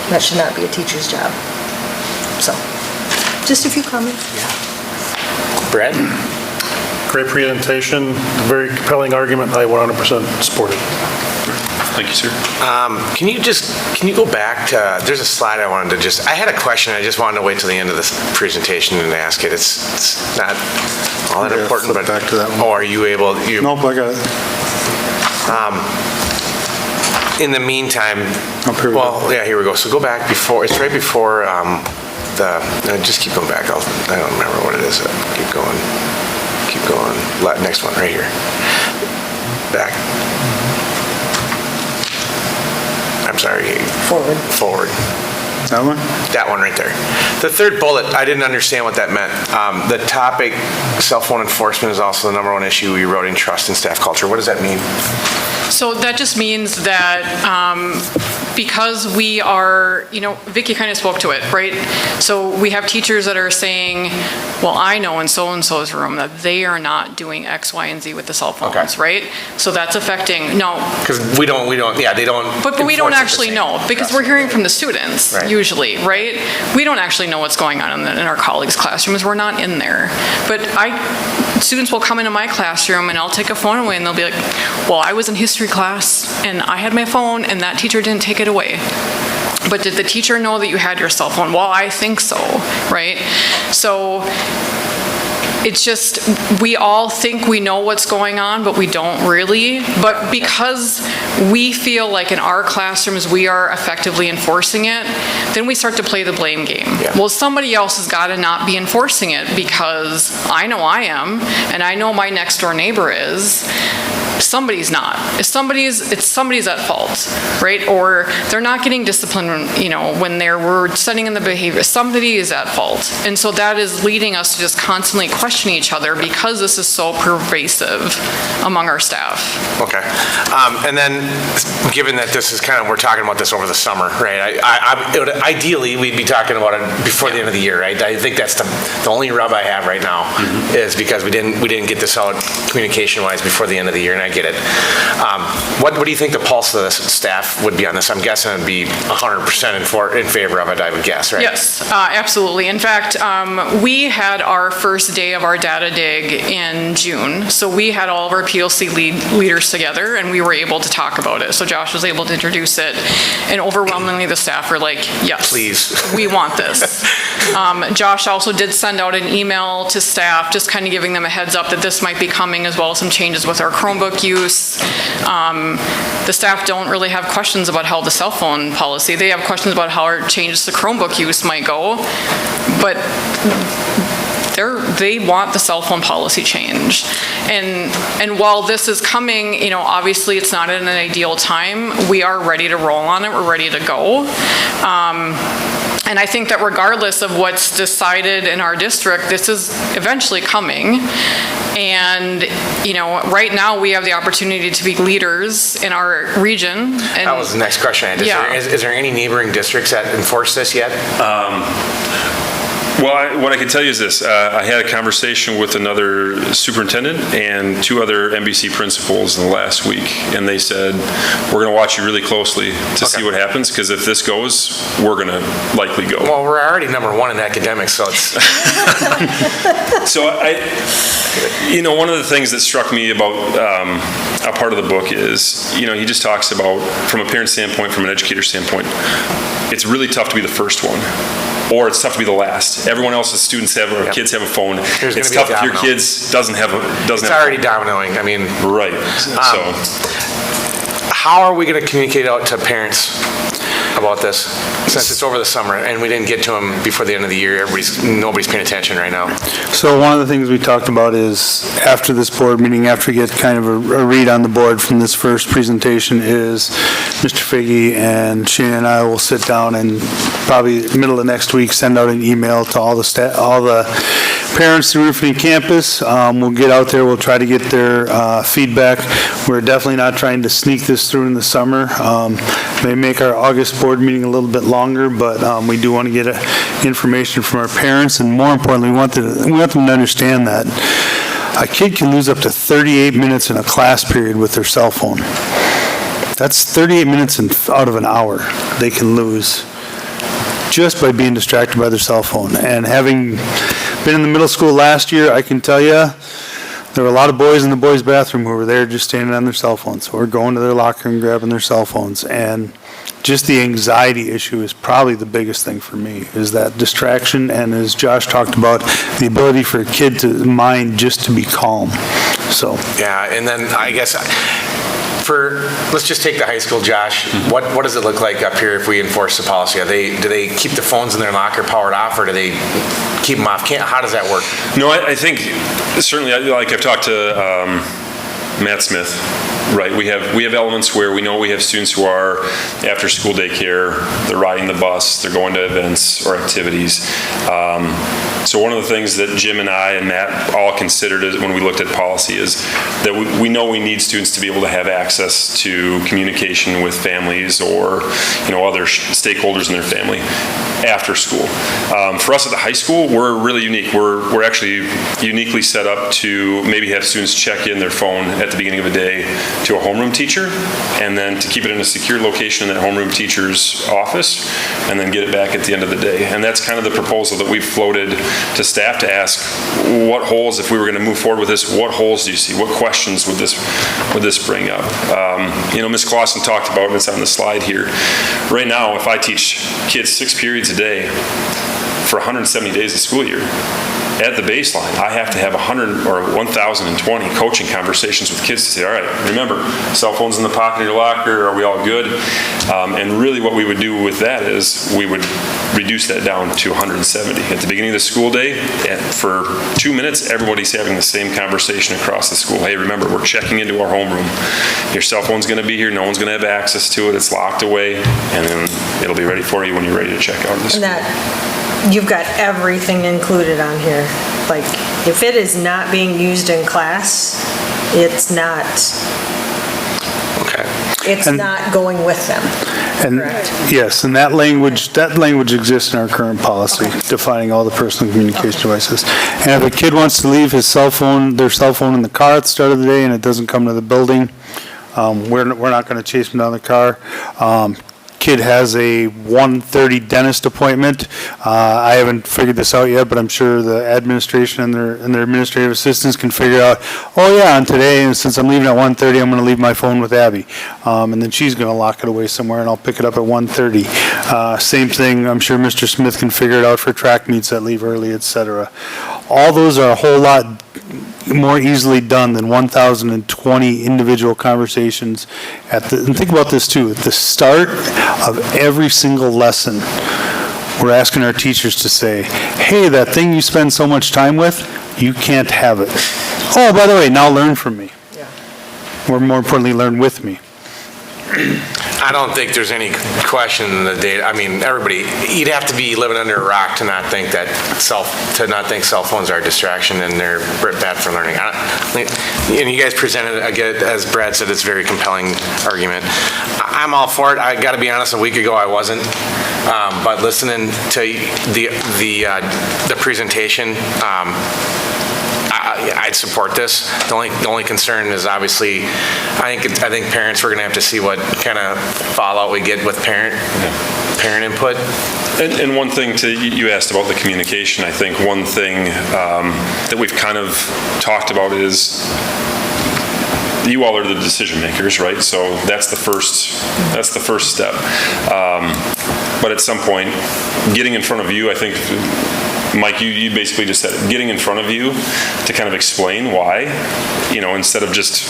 That should not be a teacher's job. So, just a few comments. Brad? Great presentation, very compelling argument, I 100% support it. Thank you, sir. Can you go back to, there's a slide I wanted to I had a question, I just wanted to wait till the end of this presentation and ask it. It's not all that Yeah, important, flip but. back to that one. Oh, are you able, Nope, I got it. in the meantime, Up here we go. well, yeah, here we go. So go back before, it's right before just keep going back. I don't remember what it is. Keep going. Next one, right here. Back. I'm sorry. Forward. That one? That one right there. The third bullet, I didn't understand what that meant. The topic, cell phone enforcement is also the #1 issue, eroding trust in staff culture. What does that mean? So that just means that because we are, Vicki kind of spoke to it, right? So we have teachers that are saying, well, I know in so-and-so's room that they are not doing X, Y, and Z with the cell phones, Okay. right? So that's affecting, no. Because we don't, yeah, they don't. But we don't enforce it the actually same. know, because we're hearing from the students, Right. usually, right? We don't actually know what's going on in our colleagues' classrooms, we're not in there. But students will come into my classroom and I'll take a phone away and they'll be like, well, I was in history class and I had my phone and that teacher didn't take it away. But did the teacher know that you had your cell phone? Well, I think so, right? So it's just, we all think we know what's going on, but we don't really. But because we feel like in our classrooms we are effectively enforcing it, then we start to play the blame game. Yeah. Well, somebody else has got to not be enforcing it because I know I am, and I know my next door neighbor is. Somebody's not. It's somebody's at fault, right? Or they're not getting disciplined, when we're setting in the behavior. Somebody is at fault. And so that is leading us to just constantly question each other because this is so pervasive among our staff. Okay. And then, given that this is we're talking about this over the summer, right? Ideally, we'd be talking about it before the end of the year, right? I think that's the only rub I have right now is because we didn't get this out communication-wise before the end of the year, and I get it. What do you think the pulse of the staff would be on this? I'm guessing it'd be 100% in favor of it, I would guess, right? Yes, absolutely. In fact, we had our first day of our data dig in June. So we had all of our PLC leaders together and we were able to talk about it. So Josh was able to introduce it and overwhelmingly the staff were like, yes, please, we want this. Josh also did send out an email to staff, just kind of giving them a heads up that this might be coming, as well as some changes with our Chromebook use. The staff don't really have questions about how the cell phone policy, they have questions about how our changes to Chromebook use might go, but they want the cell phone policy changed. And while this is coming, obviously it's not at an ideal time, we are ready to roll on it, we're ready to go. And I think that regardless of what's decided in our district, this is eventually coming. And, right now we have the opportunity to be leaders in our region. That was the next question I had. Yeah. Is there any neighboring districts that enforce this yet? Well, what I can tell you is this. I had a conversation with another superintendent and 2 other MBC principals in the last week, and they said, we're going to watch you really closely to see what happens, because if this goes, we're going to likely go. Well, we're already #1 in academics, so it's... So one of the things that struck me about a part of the book is, he just talks about, from a parent standpoint, from an educator standpoint, it's really tough to be the first one. Or it's tough to be the last. Everyone else's students have, or kids have a phone. It's tough if your kids doesn't have a. It's already dominoing. I mean, right. So, how are we going to communicate out to parents about this, since it's over the summer and we didn't get to them before the end of the year? Nobody's paying attention right now. So one of the things we talked about is, after this board meeting, after we get kind of a read on the board from this first presentation, is Mr. Figge and Shane and I will sit down and probably middle of next week send out an email to all the parents through Ruffini campus. We'll get out there, we'll try to get their feedback. We're definitely not trying to sneak this through in the summer. May make our August board meeting a little bit longer, but we do want to get information from our parents, and more importantly, we want them to understand that a kid can lose up to 38 minutes in a class period with their cell phone. That's 38 minutes out of an hour they can lose just by being distracted by their cell phone. And having been in the middle school last year, I can tell you, there were a lot of boys in the boys' bathroom who were there just standing on their cell phones, or going to their locker and grabbing their cell phones. And just the anxiety issue is probably the biggest thing for me, is that distraction, and as Josh talked about, the ability for a kid to mind just to be calm. So. Yeah, and then I guess let's just take the high school, Josh. What does it look like up here if we enforce the policy? Do they keep the phones in their locker powered off, or do they keep them off? How does that work? No, I think certainly, like I've talked to Matt Smith, right? We have elements where we know we have students who are after school daycare, they're riding the bus, they're going to events or activities. So one of the things that Jim and I and Matt all considered when we looked at policy is that we know we need students to be able to have access to communication with families or other stakeholders in their family after school. For us at the high school, we're really unique. We're actually uniquely set up to maybe have students check in their phone at the beginning of a day to a homeroom teacher, and then to keep it in a secure location in that homeroom teacher's office, and then get it back at the end of the day. And that's kind of the proposal that we've floated to staff to ask, what holes, if we were going to move forward with this, what holes do you see? What questions would this bring up? Ms. Clausen talked about, and it's on the slide here. Right now, if I teach kids 6 periods a day for 170 days of school year, at the baseline, I have to have 100 or 1,020 coaching conversations with kids to say, all right, remember, cell phones in the pocket of your locker, are we all good? And really what we would do with that is we would reduce that down to 170. At the beginning of the school day, for 2 minutes, everybody's having the same conversation across the school. Hey, remember, we're checking into our homeroom. Your cell phone's going to be here. No one's going to have access to it. It's locked away. And then it'll be ready for you when you're ready to check out of the school. You've got everything included on here. Like, if it is not being used in class, it's not. Okay. It's not going with them. And correct? Yes, and that language exists in our current policy, defining all the personal communication devices. And if a kid wants to leave their cell phone in the car at the start of the day and it doesn't come to the building, we're not going to chase them down the car. Kid has a 1:30 dentist appointment. I haven't figured this out yet, but I'm sure the administration and their administrative assistants can figure out, oh yeah, and today, and since I'm leaving at 1:30, I'm going to leave my phone with Abby. And then she's going to lock it away somewhere, and I'll pick it up at 1:30. Same thing, I'm sure Mr. Smith can figure it out for track meets that leave early, etc. All those are a whole lot more easily done than 1,020 individual conversations and think about this too, at the start of every single lesson, we're asking our teachers to say, hey, that thing you spend so much time with, you can't have it. Oh, by the way, now learn from me. Yeah. Or more importantly, learn with me. I don't think there's any question in the data. I mean, everybody, you'd have to be living under a rock to not think cell phones are a distraction and they're bad for learning. And you guys presented, again, as Brad said, it's a very compelling argument. I'm all for it. I got to be honest, a week ago I wasn't. But listening to the presentation, I'd support this. The only concern is obviously, I think parents, we're going to have to see what kind of fallout we get with parent input. And one thing you asked about the communication. I think one thing that we've kind of talked about is you all are the decision makers, right? So that's the first step. But at some point, getting in front of you, I think, Mike, you basically just said it, getting in front of you to kind of explain why, instead of just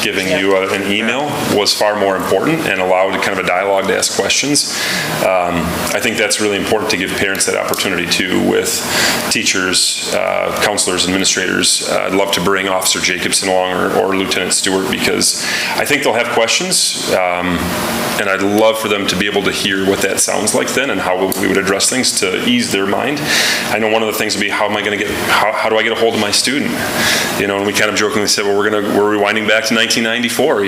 giving you an email was far more important and allowed kind of a dialogue to ask questions. I think that's really important to give parents that opportunity too, with teachers, counselors, administrators. I'd love to bring Officer Jacobson along or Lieutenant Stewart, because I think they'll have questions, and I'd love for them to be able to hear what that sounds like then and how we would address things to ease their mind. I know one of the things would be, how do I get a hold of my student? And we kind of jokingly said, well, we're rewinding back to 1994.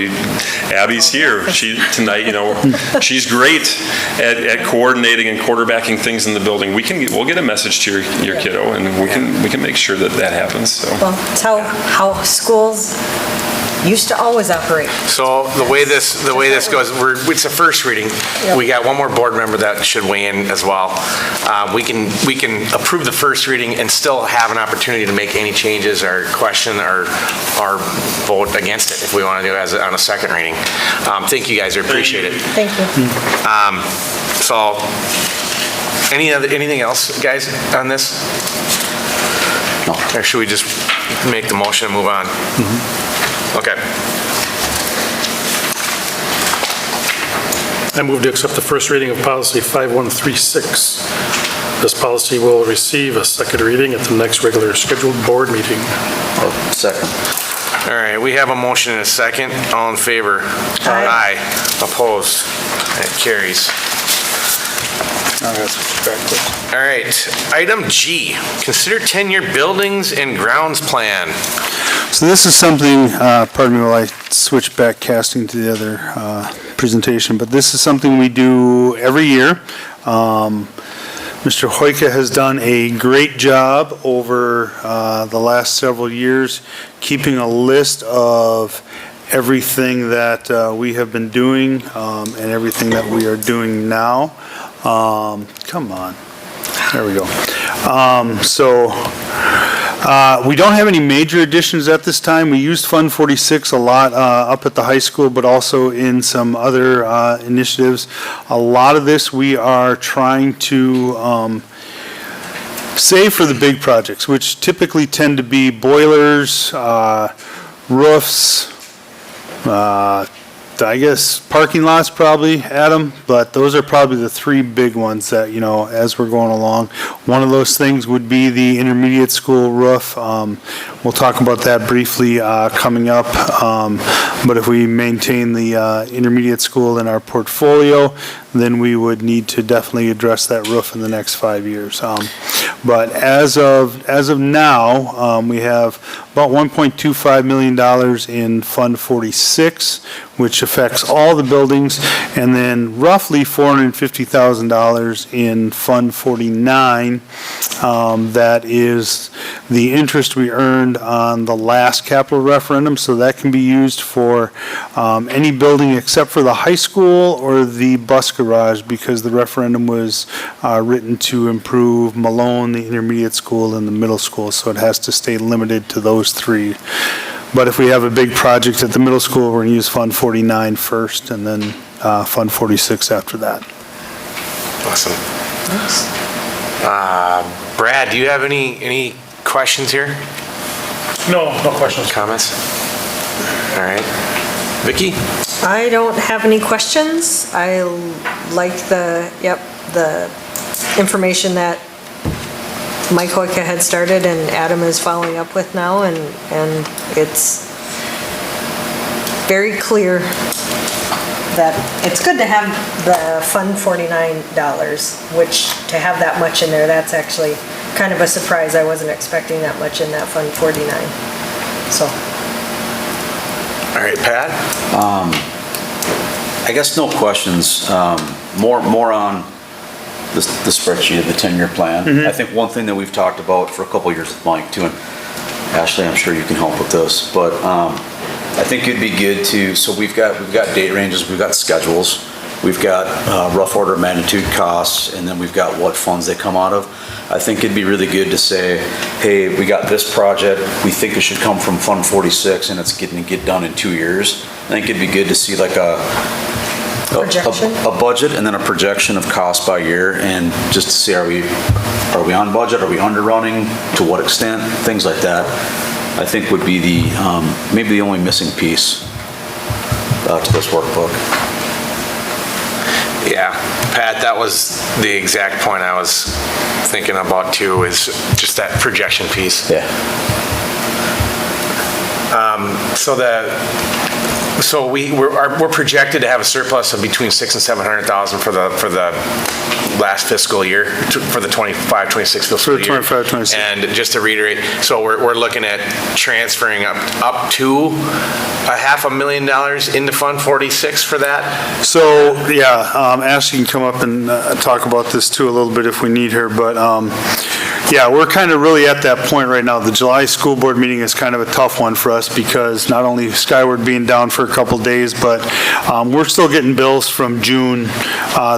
Abby's here. She's great at coordinating and quarterbacking things in the building. We'll get a message to your kiddo, and we can make sure that happens. So. Well, it's how schools used to always operate. So the way this goes, it's a first reading. Yep. We got one more board member that should weigh in as well. We can approve the first reading and still have an opportunity to make any changes or question or vote against it if we want to do it on a second reading. Thank you guys, I appreciate it. Thank you. So, anything else, guys, on this? No. Or should we just make the motion and move on? Okay. I move to accept the first reading of policy 5136. This policy will receive a second reading at the next regular scheduled board meeting. Second. All right, we have a motion and a second. All in favor? Aye. Opposed? That carries. All right, item G, consider 10-year buildings and grounds plan. So this is something, pardon me while I switch back casting to the other presentation, but this is something we do every year. Mr. Hoyka has done a great job over the last several years, keeping a list of everything that we have been doing and everything that we are doing now. Come on. There we go. We don't have any major additions at this time. We used Fund 46 a lot up at the high school, but also in some other initiatives. A lot of this we are trying to save for the big projects, which typically tend to be boilers, roofs, I guess parking lots probably, Adam, but those are probably the three big ones that, as we're going along. One of those things would be the intermediate school roof. We'll talk about that briefly coming up, but if we maintain the intermediate school in our portfolio, then we would need to definitely address that roof in the next 5 years. But as of now, we have about $1.25 million in Fund 46, which affects all the buildings, and then roughly $450,000 in Fund 49. That is the interest we earned on the last capital referendum, so that can be used for any building except for the high school or the bus garage, because the referendum was written to improve Malone, the intermediate school, and the middle school, so it has to stay limited to those three. But if we have a big project at the middle school, we're going to use Fund 49 first, and then Fund 46 after that. Awesome. Brad, do you have any questions here? No questions. Comments? All right. Vicki? I don't have any questions. I like the information that Mike Hoyka had started and Adam is following up with now, and it's very clear that it's good to have the Fund $49, which to have that much in there, that's actually kind of a surprise. I wasn't expecting that much in that Fund 49, so. All right, Pat? I guess no questions. More on the spreadsheet of the 10-year plan. I think one thing that we've talked about for a couple of years with Mike too, and Ashley, I'm sure you can help with this, but I think it'd be good to, so we've got date ranges, we've got schedules, we've got rough order of magnitude costs, and then we've got what funds they come out of. I think it'd be really good to say, hey, we got this project, we think it should come from Fund 46 and it's getting to get done in 2 years. I think it'd be good to see like a budget and then a projection of cost by year, and just to see are we on budget, are we underrunning, to what extent, things like that. I think would be the maybe the only missing piece to this workbook. Yeah, Pat, that was the exact point I was thinking about too, is just that projection piece. Yeah. So we're projected to have a surplus of between $600,000 and $700,000 for the last fiscal year, for the 25-26 fiscal year. For the 25-26. And just to reiterate, so we're looking at transferring up to $500,000 into Fund 46 for that. So, yeah, Ashley can come up and talk about this too a little bit if we need her, but Yeah, we're kind of really at that point right now. The July school board meeting is kind of a tough one for us because not only Skyward being down for a couple days, but we're still getting bills from June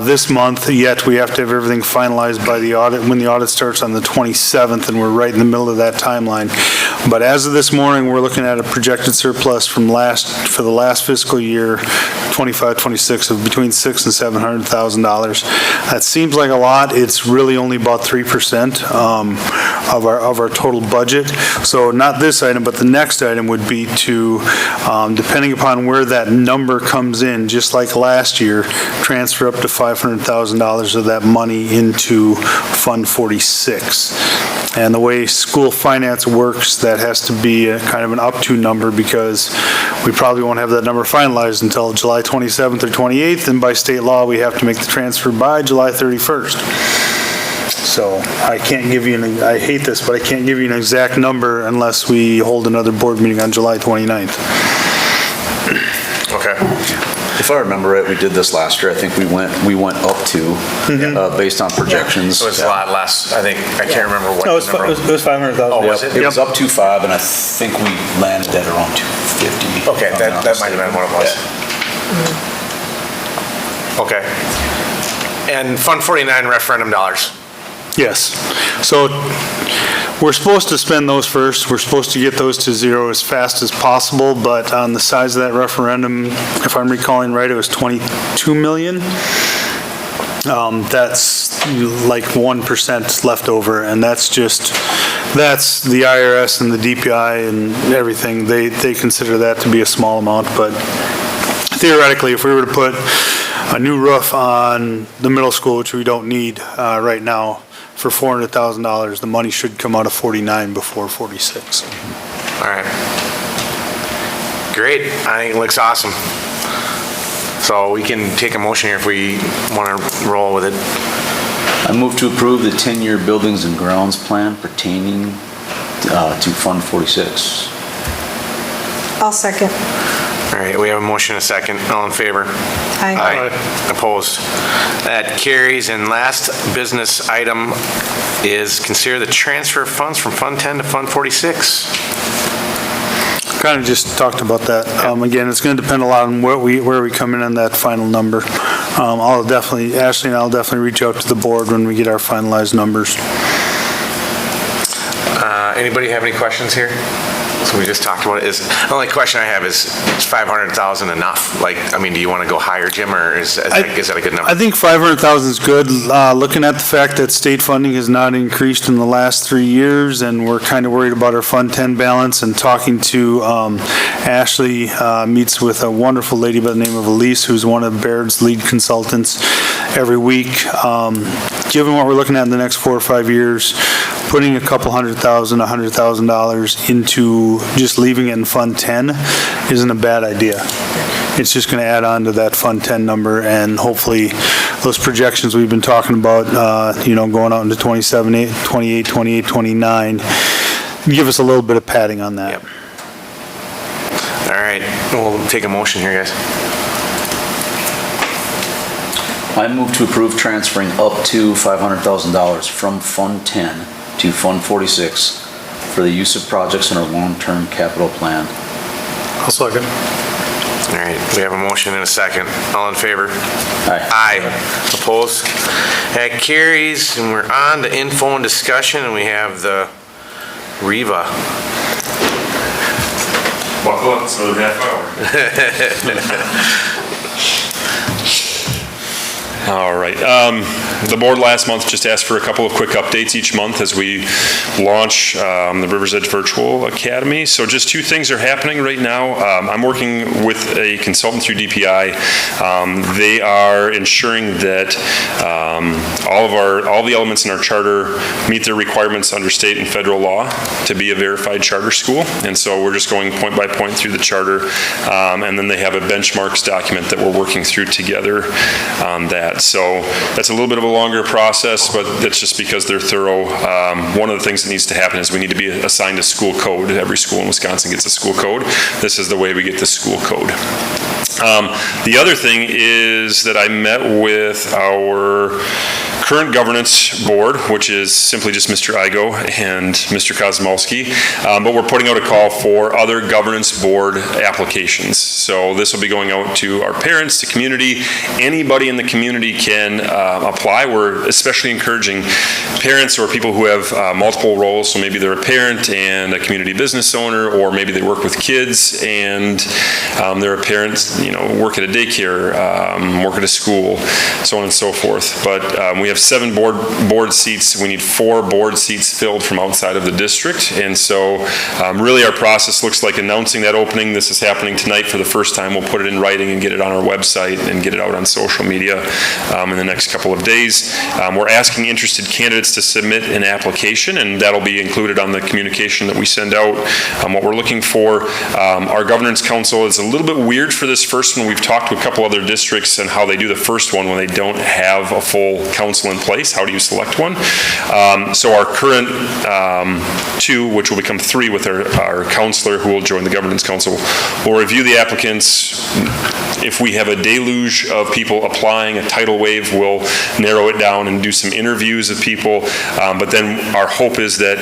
this month, yet we have to have everything finalized by the audit, when the audit starts on the 27th, and we're right in the middle of that timeline. But as of this morning, we're looking at a projected surplus for the last fiscal year, 25-26, of between $600,000 and $700,000. That seems like a lot. It's really only about 3% of our total budget. So not this item, but the next item would be to, depending upon where that number comes in, just like last year, transfer up to $500,000 of that money into Fund 46. And the way school finance works, that has to be a kind of an up-to number because we probably won't have that number finalized until July 27th or 28th, and by state law, we have to make the transfer by July 31st. So I can't give you, I hate this, but I can't give you an exact number unless we hold another board meeting on July 29th. Okay. If I remember right, we did this last year. I think we went up to, based on projections. So it's a lot less, I think, I can't remember what No, the number was. it was 500,000. Oh, was it? It was up to 5, and I think we landed at around 250. Okay, that might have been what it was. Okay. And Fund 49 referendum dollars. Yes. So we're supposed to spend those first. We're supposed to get those to zero as fast as possible, but on the size of that referendum, if I'm recalling right, it was 22 million. That's like 1% left over, and that's the IRS and the DPI and everything. They consider that to be a small amount, but theoretically, if we were to put a new roof on the middle school, which we don't need right now, for $400,000, the money should come out of 49 before 46. All right. Great, I think it looks awesome. So we can take a motion here if we want to roll with it. I move to approve the 10-year buildings and grounds plan pertaining to Fund 46. I'll second. All right, we have a motion and a second. All in favor? Aye. Opposed? That carries. And last business item is consider the transfer of funds from Fund 10 to Fund 46. Kind of just talked about that. Again, it's going to depend a lot on where we come in on that final number. Ashley and I'll definitely reach out to the board when we get our finalized numbers. Anybody have any questions here? So we just talked about it. The only question I have is 500,000 enough? Like, I mean, do you want to go higher, Jim, or is that a good number? I think 500,000 is good. Looking at the fact that state funding has not increased in the last 3 years, and we're kind of worried about our Fund 10 balance, and talking to Ashley meets with a wonderful lady by the name of Elise, who's one of Baird's lead consultants every week. Given what we're looking at in the next 4 or 5 years, putting a couple $100,000 into just leaving it in Fund 10 isn't a bad idea. It's just going to add on to that Fund 10 number, and hopefully those projections we've been talking about, going out into 27, 28, 28, 29, give us a little bit of padding on that. Yep. All right, we'll take a motion here, guys. I move to approve transferring up to $500,000 from Fund 10 to Fund 46 for the use of projects in our long-term capital plan. I'll second. All right, we have a motion and a second. All in favor? Aye. Aye. Opposed? That carries, and we're on to info and discussion, and we have the REVA. Buckle up, it's another half hour. All right. The board last month just asked for a couple of quick updates each month as we launch the Rivers Edge Virtual Academy. So just 2 things are happening right now. I'm working with a consultant through DPI. They are ensuring that all the elements in our charter meet their requirements under state and federal law to be a verified charter school. And so we're just going point by point through the charter. And then they have a benchmarks document that we're working through together on that. that. So that's a little bit of a longer process, but that's just because they're thorough. One of the things that needs to happen is we need to be assigned a school code. Every school in Wisconsin gets a school code. This is the way we get the school code. The other thing is that I met with our current governance board, which is simply just Mr. Igo and Mr. Kozmowski, but we're putting out a call for other governance board applications. So this will be going out to our parents, to community. Anybody in the community can apply. We're especially encouraging parents or people who have multiple roles. So maybe they're a parent and a community business owner, or maybe they work with kids and they're a parent, work at a daycare, work at a school, so on and so forth. But we have 7 board seats. We need 4 board seats filled from outside of the district. And so really our process looks like announcing that opening. This is happening tonight for the first time. We'll put it in writing and get it on our website and get it out on social media in the next couple of days. We're asking interested candidates to submit an application, and that'll be included on the communication that we send out. What we're looking for, our governance council is a little bit weird for this first one. We've talked to a couple other districts and how they do the first one when they don't have a full council in place. How do you select one? So our current 2, which will become 3 with our counselor who will join the governance council, will review the applicants. If we have a deluge of people applying, a tidal wave, we'll narrow it down and do some interviews of people. But then our hope is that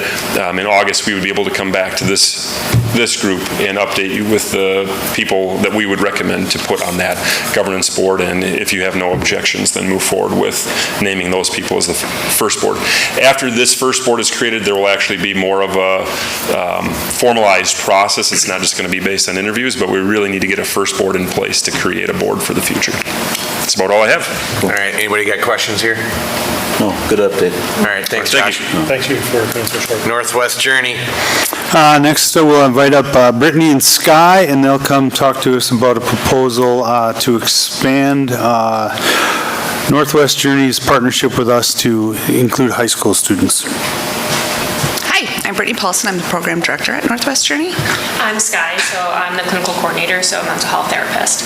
in August we would be able to come back to this group and update you with the people that we would recommend to put on that governance board. And if you have no objections, then move forward with naming those people as the first board. After this first board is created, there will actually be more of a formalized process. It's not just going to be based on interviews, but we really need to get a first board in place to create a board for the future. That's about all I have. All right, anybody got questions here? No, good update. All right, thanks, Josh. Thank you for being so short. Northwest Journey. Next, we'll invite up Brittany and Sky, and they'll come talk to us about a proposal to expand Northwest Journey's partnership with us to include high school students. Hi, I'm Brittany Paulson. I'm the program director at Northwest Journey. I'm Sky, so I'm the clinical coordinator, so mental health therapist.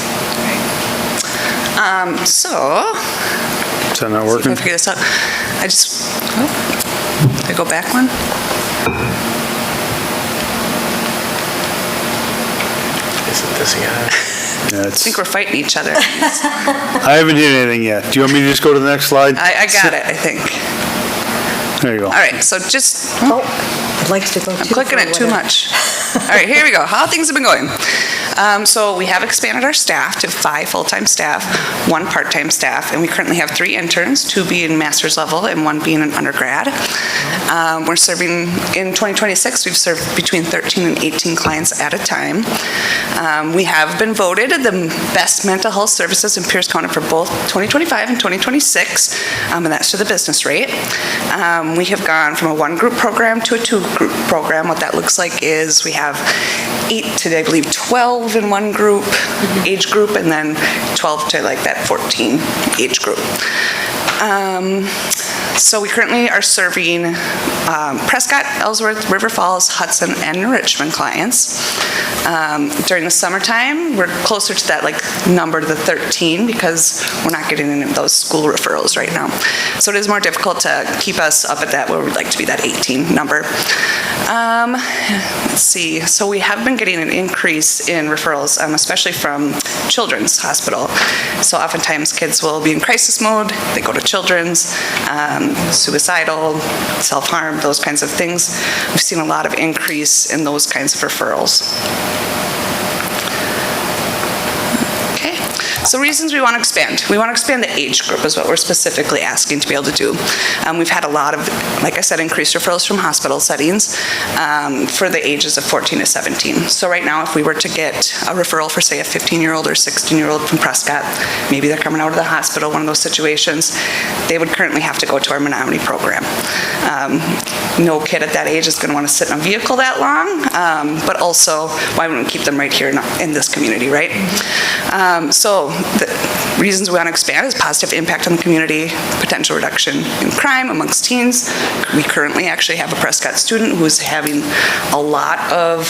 Is that not working? Figure this out. I go back one. Is it this again? Yeah, I think we're fighting each other. I haven't hit anything yet. Do you want me to just go to the next slide? I got it, I think. There you go. All right, so just, I'd like to go I'm clicking it too much. All right, here we go. How things have been going. So we have expanded our staff to 5 full-time staff, 1 part-time staff, and we currently have 3 interns, 2 being master's level and 1 being an undergrad. We're serving, in 2026, we've served between 13 and 18 clients at a time. We have been voted the best mental health services in Pierce County for both 2025 and 2026, and that's to the business rate. We have gone from a 1-group program to a 2-group program. What that looks like is we have 8 to, I believe, 12 in 1 group, age group, and then 12 to like that 14 age group. So we currently are serving Prescott, Ellsworth, River Falls, Hudson, and Richmond clients. During the summertime, we're closer to that number to the 13 because we're not getting any of those school referrals right now. So it is more difficult to keep us up at that where we'd like to be that 18 number. Let's see. So we have been getting an increase in referrals, especially from Children's Hospital. So oftentimes kids will be in crisis mode. They go to Children's, suicidal, self-harm, those kinds of things. We've seen a lot of increase in those kinds of referrals. Okay, so reasons we want to expand. We want to expand the age group is what we're specifically asking to be able to do. We've had a lot of, like I said, increased referrals from hospital settings for the ages of 14 to 17. So right now, if we were to get a referral for, say, a 15-year-old or 16-year-old from Prescott, maybe they're coming out of the hospital, one of those situations, they would currently have to go to our Menominee program. No kid at that age is going to want to sit in a vehicle that long, but also, why wouldn't we keep them right here in this community, right? So the reasons we want to expand is positive impact on the community, potential reduction in crime amongst teens. We currently actually have a Prescott student who's having a lot of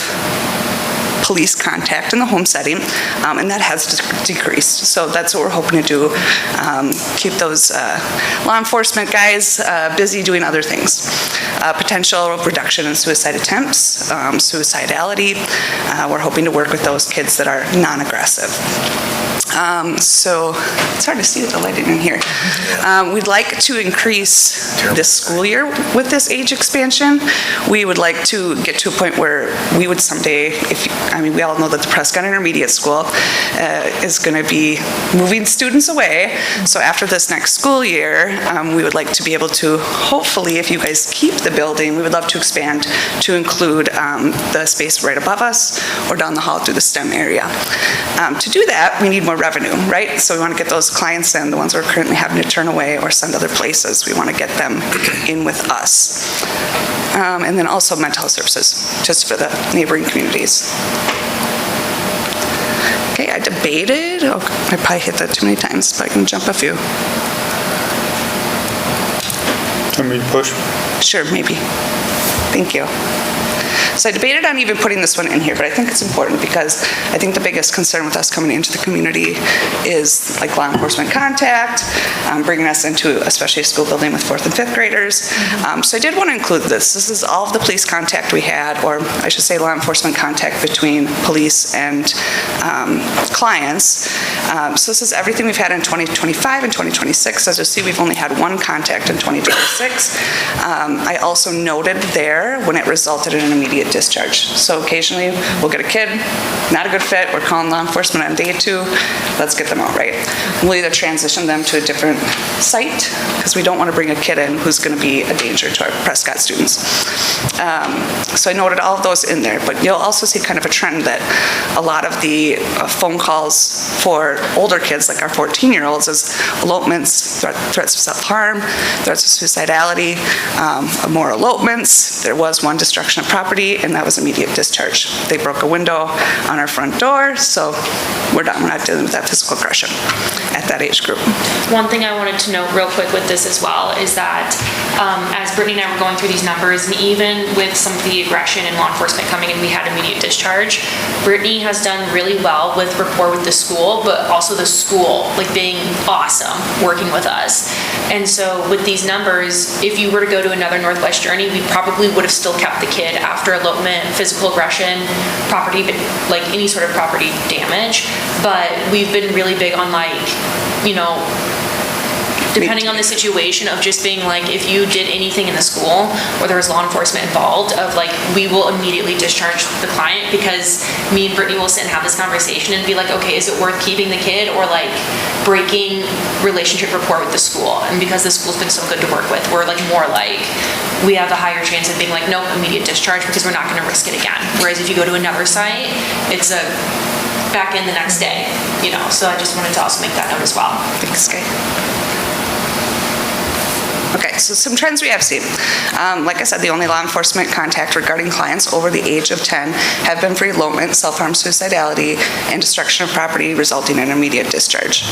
police contact in the home setting, and that has decreased. So that's what we're hoping to do, keep those law enforcement guys busy doing other things. Potential reduction in suicide attempts, suicidality. We're hoping to work with those kids that are non-aggressive. So it's hard to see with the lighting in here. We'd like to increase this school year with this age expansion. We would like to get to a point where we would someday, we all know that the Prescott Intermediate School is going to be moving students away. So after this next school year, we would like to be able to, hopefully, if you guys keep the building, we would love to expand to include the space right above us or down the hall through the STEM area. To do that, we need more revenue, right? So we want to get those clients in, the ones we're currently having to turn away or send other places. We want to get them in with us. And then also mental health services, just for the neighboring communities. Okay, I debated. Oh, I probably hit that too many times, but I can jump a few. Want me to push? Sure, maybe. Thank you. So I debated on even putting this one in here, but I think it's important because I think the biggest concern with us coming into the community is like law enforcement contact, bringing us into especially a school building with 4th and 5th graders. So I did want to include this. This is all of the police contact we had, or I should say law enforcement contact between police and clients. So this is everything we've had in 2025 and 2026. As you'll see, we've only had one contact in 2026. I also noted there when it resulted in an immediate discharge. So occasionally we'll get a kid, not a good fit, we're calling law enforcement on day 2, let's get them out, right? We'll either transition them to a different site, because we don't want to bring a kid in who's going to be a danger to our Prescott students. So I noted all of those in there, but you'll also see kind of a trend that a lot of the phone calls for older kids, like our 14-year-olds, is elopements, threats of self-harm, threats of suicidality, more elopements. There was one destruction of property, and that was immediate discharge. They broke a window on our front door, so we're done. We're not dealing with that physical aggression at that age group. One thing I wanted to note real quick with this as well is that as Brittany and I were going through these numbers, and even with some of the aggression and law enforcement coming in, we had immediate discharge. Brittany has done really well with rapport with the school, but also the school like being awesome working with us. And so with these numbers, if you were to go to another Northwest journey, we probably would have still kept the kid after elopement, physical aggression, property, like any sort of property damage. But we've been really big on like, you know, depending on the situation of just being like, if you did anything in the school or there was law enforcement involved, of like, we will immediately discharge the client, because me and Brittany will sit and have this conversation and be like, okay, is it worth keeping the kid or like breaking relationship rapport with the school? And because the school's been so good to work with, we're like more like, we have a higher chance of being like, nope, immediate discharge, because we're not going to risk it again. Whereas if you go to another site, it's a back in the next day, you know. So I just wanted to also make that note as well. Thanks, Kay. Okay, so some trends we have seen. Like I said, the only law enforcement contact regarding clients over the age of 10 have been for elopement, self-harm, suicidality, and destruction of property resulting in immediate discharge.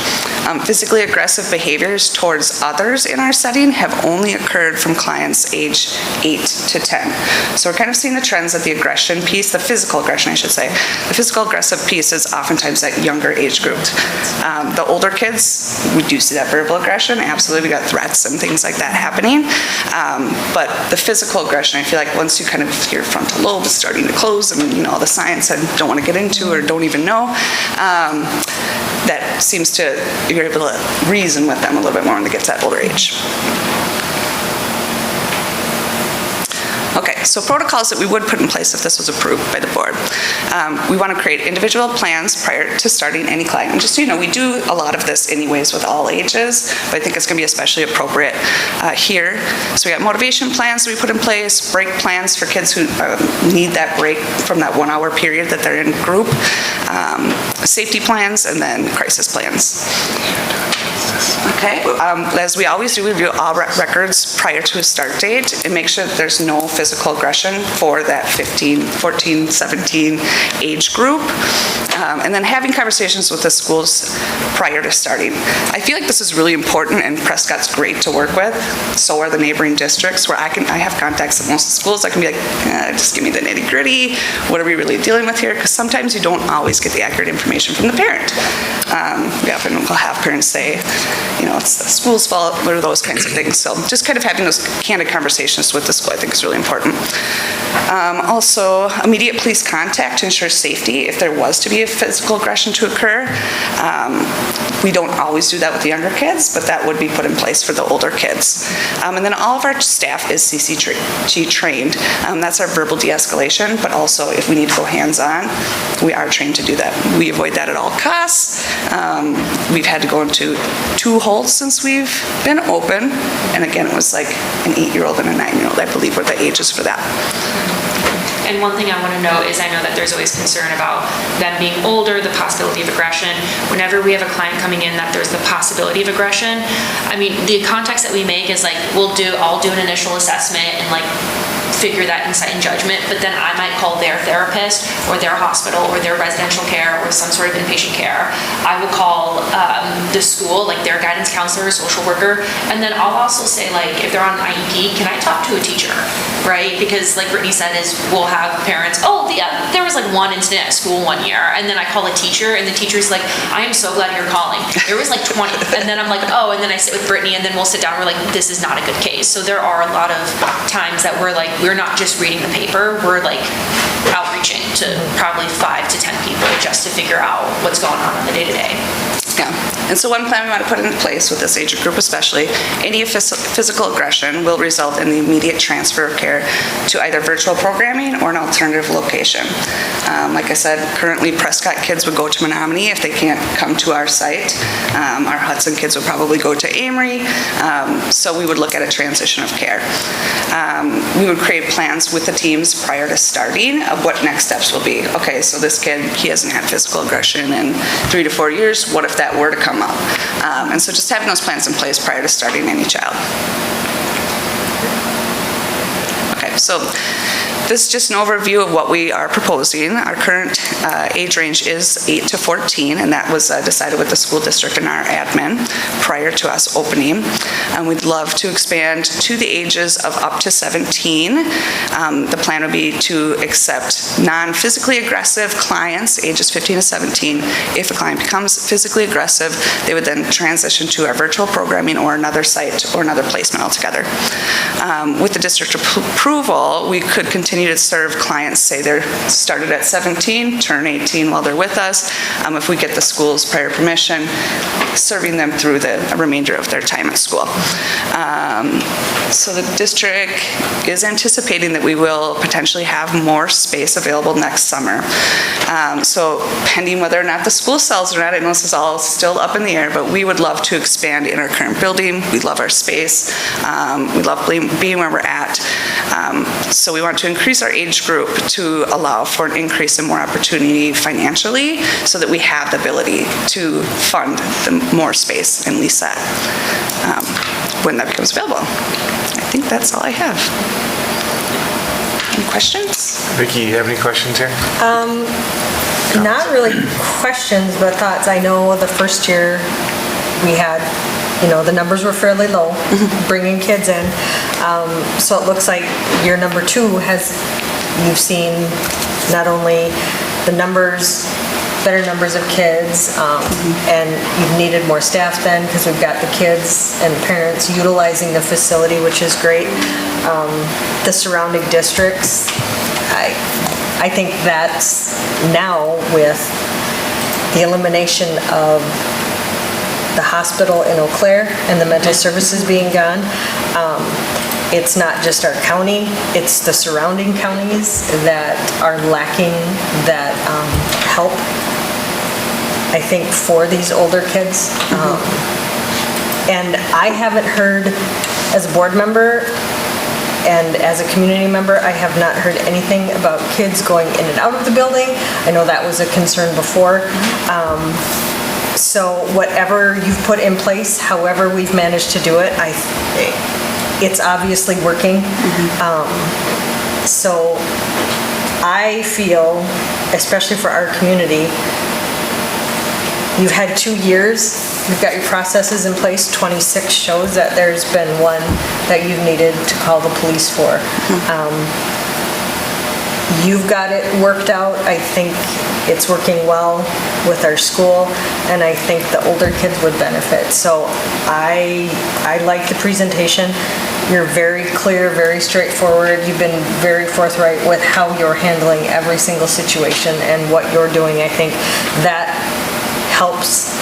Physically aggressive behaviors towards others in our setting have only occurred from clients age 8 to 10. So we're kind of seeing the trends that the aggression piece, the physical aggression, I should say, the physical aggressive piece is oftentimes that younger age group. The older kids, we do see that verbal aggression. Absolutely, we got threats and things like that happening, but the physical aggression, I feel like once you kind of, your frontal lobe is starting to close, and you know, all the science I don't want to get into or don't even know, that seems to, you're able to reason with them a little bit more when they get to that older age. Okay, so protocols that we would put in place if this was approved by the board. We want to create individual plans prior to starting any client. And just so you know, we do a lot of this anyways with all ages, but I think it's going to be especially appropriate here. So we got motivation plans that we put in place, break plans for kids who need that break from that 1 hour period that they're in group, safety plans, and then crisis plans. Okay. Okay, as we always do, we review all records prior to a start date and make sure that there's no physical aggression for that 14, 17 age group. And then having conversations with the schools prior to starting. I feel like this is really important, and Prescott's great to work with. So are the neighboring districts, where I have contacts at most schools. I can be like, just give me the nitty gritty. What are we really dealing with here? Because sometimes you don't always get the accurate information from the parent. We often will have parents say, it's the school's fault, or those kinds of things. So just kind of having those candid conversations with the school, I think, is really important. Also, immediate police contact to ensure safety if there was to be a physical aggression to occur. We don't always do that with the younger kids, but that would be put in place for the older kids. And then all of our staff is CCG trained. That's our verbal de-escalation, but also if we need to go hands-on, we are trained to do that. We avoid that at all costs. We've had to go into 2 holds since we've been open, and again, it was like an 8-year-old and a 9-year-old, I believe, were the ages for that. And one thing I want to note is I know that there's always concern about them being older, the possibility of aggression. Whenever we have a client coming in that there's the possibility of aggression, I mean, the context that we make is like, I'll do an initial assessment and like figure that insight and judgment, but then I might call their therapist or their hospital or their residential care or some sort of inpatient care. I will call the school, like their guidance counselor, social worker, and then I'll also say, like, if they're on an IEP, can I talk to a teacher, right? Because like Brittany said, is we'll have parents, there was like one incident at school one year, and then I call a teacher, and the teacher's like, I am so glad you're calling. There was like 20, and then I'm like, and then I sit with Brittany, and then we'll sit down, we're like, this is not a good case. So there are a lot of times that we're not just reading the paper, we're like outreaching to probably 5 to 10 people just to figure out what's going on the day-to-day. Yeah, and so one plan we want to put in place with this age group especially, any physical aggression will result in the immediate transfer of care to either virtual programming or an alternative location. Like I said, currently Prescott kids would go to Menominee if they can't come to our site. Our Hudson kids would probably go to Amory, so we would look at a transition of care. We would create plans with the teams prior to starting of what next steps will be. Okay, so this kid, he hasn't had physical aggression in 3 to 4 years. What if that were to come up? And so just having those plans in place prior to starting any child. Okay, so this is just an overview of what we are proposing. Our current age range is 8 to 14, and that was decided with the school district and our admin prior to us opening. We'd love to expand to the ages of up to 17. The plan would be to accept non-physically aggressive clients, ages 15 to 17. If a client becomes physically aggressive, they would then transition to our virtual programming or another site or another placement altogether. With the district approval, we could continue to serve clients, say they're started at 17, turn 18 while they're with us. If we get the school's prior permission, serving them through the remainder of their time at school. So the district is anticipating that we will potentially have more space available next summer. So pending whether or not the school sells or not, I know this is all still up in the air, but we would love to expand in our current building. We love our space. We love being where we're at. So we want to increase our age group to allow for an increase in more opportunity financially so that we have the ability to fund more space and lease that when that becomes available. I think that's all I have. Any questions? Vicki, you have any questions here? Not really questions, but thoughts. I know the first year we had, the numbers were fairly low, bringing kids in. So it looks like year number 2 you've seen not only the numbers, better numbers of kids, and you've needed more staff then because we've got the kids and parents utilizing the facility, which is great. The surrounding districts, I think that's now with the elimination of the hospital in Eau Claire and the mental services being gone. It's not just our county, it's the surrounding counties that are lacking that help, I think, for these older kids. And I haven't heard, as a board member and as a community member, I have not heard anything about kids going in and out of the building. I know that was a concern before. So whatever you've put in place, however we've managed to do it, it's obviously working. So I feel, especially for our community, you've had 2 years, you've got your processes in place, 26 shows that there's been one that you've needed to call the police for. You've got it worked out. I think it's working well with our school, and I think the older kids would benefit. So I like the presentation. You're very clear, very straightforward. You've been very forthright with how you're handling every single situation and what you're doing. I think that helps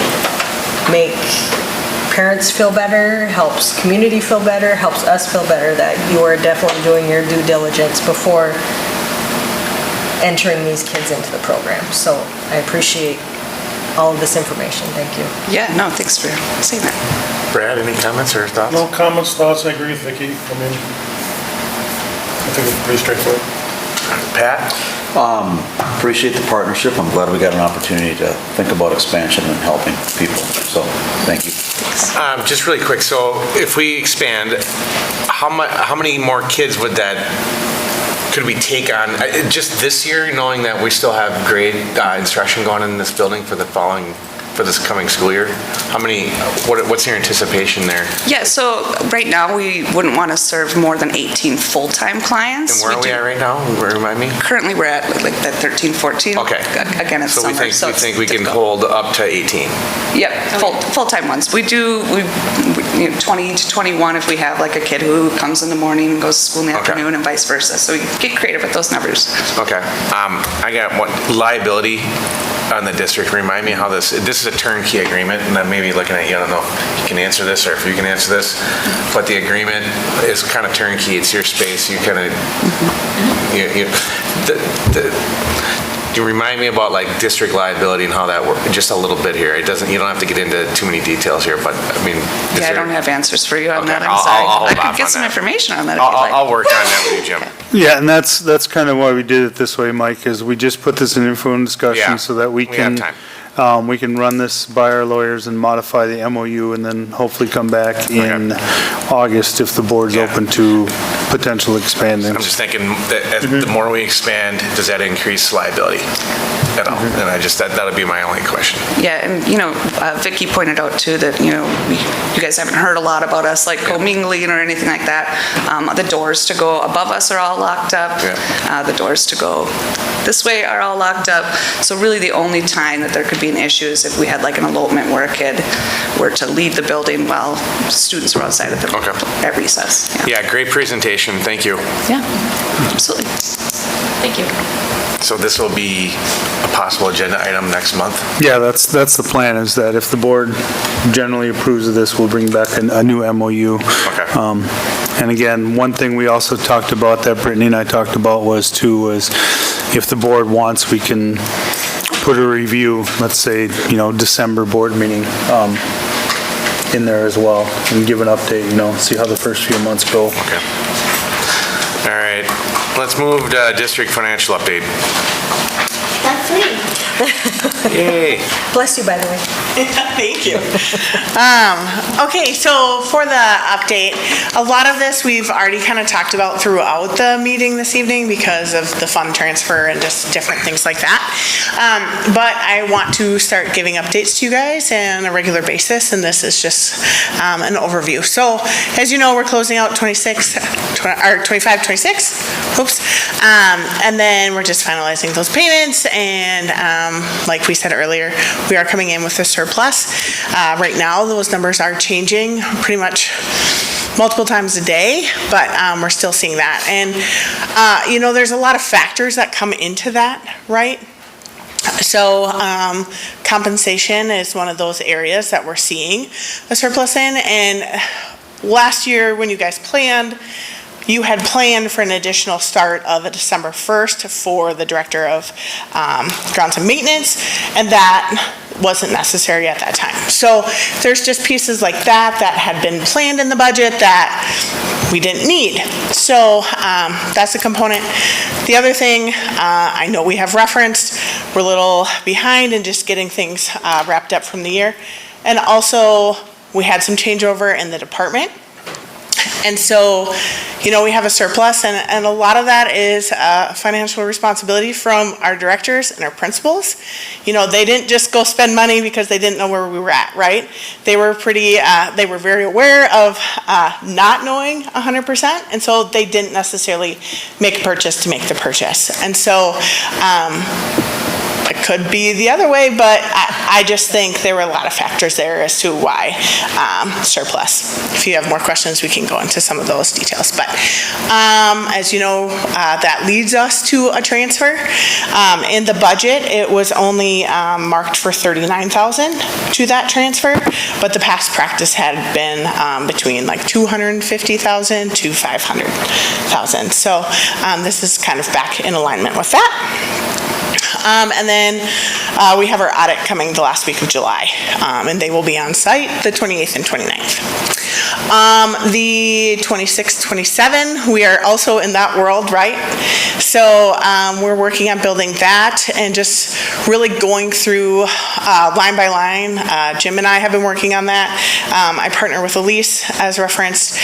make parents feel better, helps community feel better, helps us feel better that you are definitely doing your due diligence before entering these kids into the program. So I appreciate all of this information. Thank you. Yeah, no, thanks for saying that. Brad, any comments or thoughts? No comments, thoughts, I agree with Vicki. I mean, I think it's pretty straightforward. Pat? Appreciate the partnership. I'm glad we got an opportunity to think about expansion and helping people. So, thank you. Just really quick, so if we expand, how many more kids would that, could we take on, just this year, knowing that we still have grade instruction going in this building for this coming school year? How many, what's your anticipation there? Yeah, so right now, we wouldn't want to serve more than 18 full-time clients. And where are we at right now? Remind me? Currently, we're at like that 13, 14. Okay. Again, it's So summer, we so think it's we can difficult. hold up to 18? Yep, full-time ones. We 20 to 21 if we have like a kid who comes in the morning and goes to school in the Okay. afternoon and vice versa. So we get creative with those numbers. Okay. I got one, liability on the district. Remind me how this is a turnkey agreement, and I'm maybe looking at you, I don't know if you can answer this or if you can answer this, but the agreement is kind of turnkey. It's your space. You kind of, you remind me about like district liability and how that works, just a little bit here. You don't have to get into too many details here, but I mean. Yeah, I don't have answers for you on Okay, that. I'm I'll sorry. hold I could off get on some that. information on that if you'd like. I'll work on that with you, Jim. Yeah, and that's kind of why we did it this way, Mike, is we just put this in info and Yeah, discussion so that we we have can, time. we can run this by our lawyers and modify the MOU and then hopefully come back in August if the board's Yeah. open to potential expanding. I'm just thinking that as the more we expand, does that increase liability at all? And that would be my only question. Yeah, and Vicki pointed out too that, you guys haven't heard a lot about us like commingling or anything like that. The doors to go above us are all locked up. Yeah. The doors to go this way are all locked up. So really the only time that there could be an issue is if we had like an elopement where a kid were to leave the building while students were outside of the at recess. Yeah, great presentation. Thank you. Yeah, absolutely. Thank you. So this will be a possible agenda item next month? Yeah, that's the plan, is that if the board generally approves of this, we'll bring back a new MOU. Okay. And again, one thing we also talked about, that Brittany and I talked about, was if the board wants, we can put a review, let's say, December board meeting in there as well, and give an update, see how the first few months go. Okay. All right, let's move to district financial update. That's me. Yay. Bless you, by the way. Thank you. Okay, so for the update, a lot of this we've already kind of talked about throughout the meeting this evening because of the fund transfer and just different things like that. But I want to start giving updates to you guys on a regular basis, and this is just an overview. So as you know, we're closing out 25, 26, oops. And then we're just finalizing those payments, and like we said earlier, we are coming in with a surplus. Right now, those numbers are changing pretty much multiple times a day, but we're still seeing that. And, there's a lot of factors that come into that, right? So compensation is one of those areas that we're seeing a surplus in. And last year, when you guys planned, you had planned for an additional start of a December 1st for the Director of Grounds and Maintenance, and that wasn't necessary at that time. So there's just pieces like that had been planned in the budget that we didn't need. So that's a component. The other thing I know we have referenced, we're a little behind in just getting things wrapped up from the year. And also, we had some changeover in the department. And so, we have a surplus, and a lot of that is financial responsibility from our directors and our principals. They didn't just go spend money because they didn't know where we were at, right? They were they were very aware of not knowing 100%, and so they didn't necessarily make a purchase to make the purchase. And so, it could be the other way, but I just think there were a lot of factors there as to why surplus. If you have more questions, we can go into some of those details. But as you know, that leads us to a transfer. In the budget, it was only marked for $39,000 to that transfer, but the past practice had been between like $250,000 to $500,000. So this is kind of back in alignment with that. And then we have our audit coming the last week of July, and they will be on site the 28th and 29th. The 26th, 27, we are also in that world, right? So we're working on building that and just really going through line by line. Jim and I have been working on that. I partner with Elise, as referenced,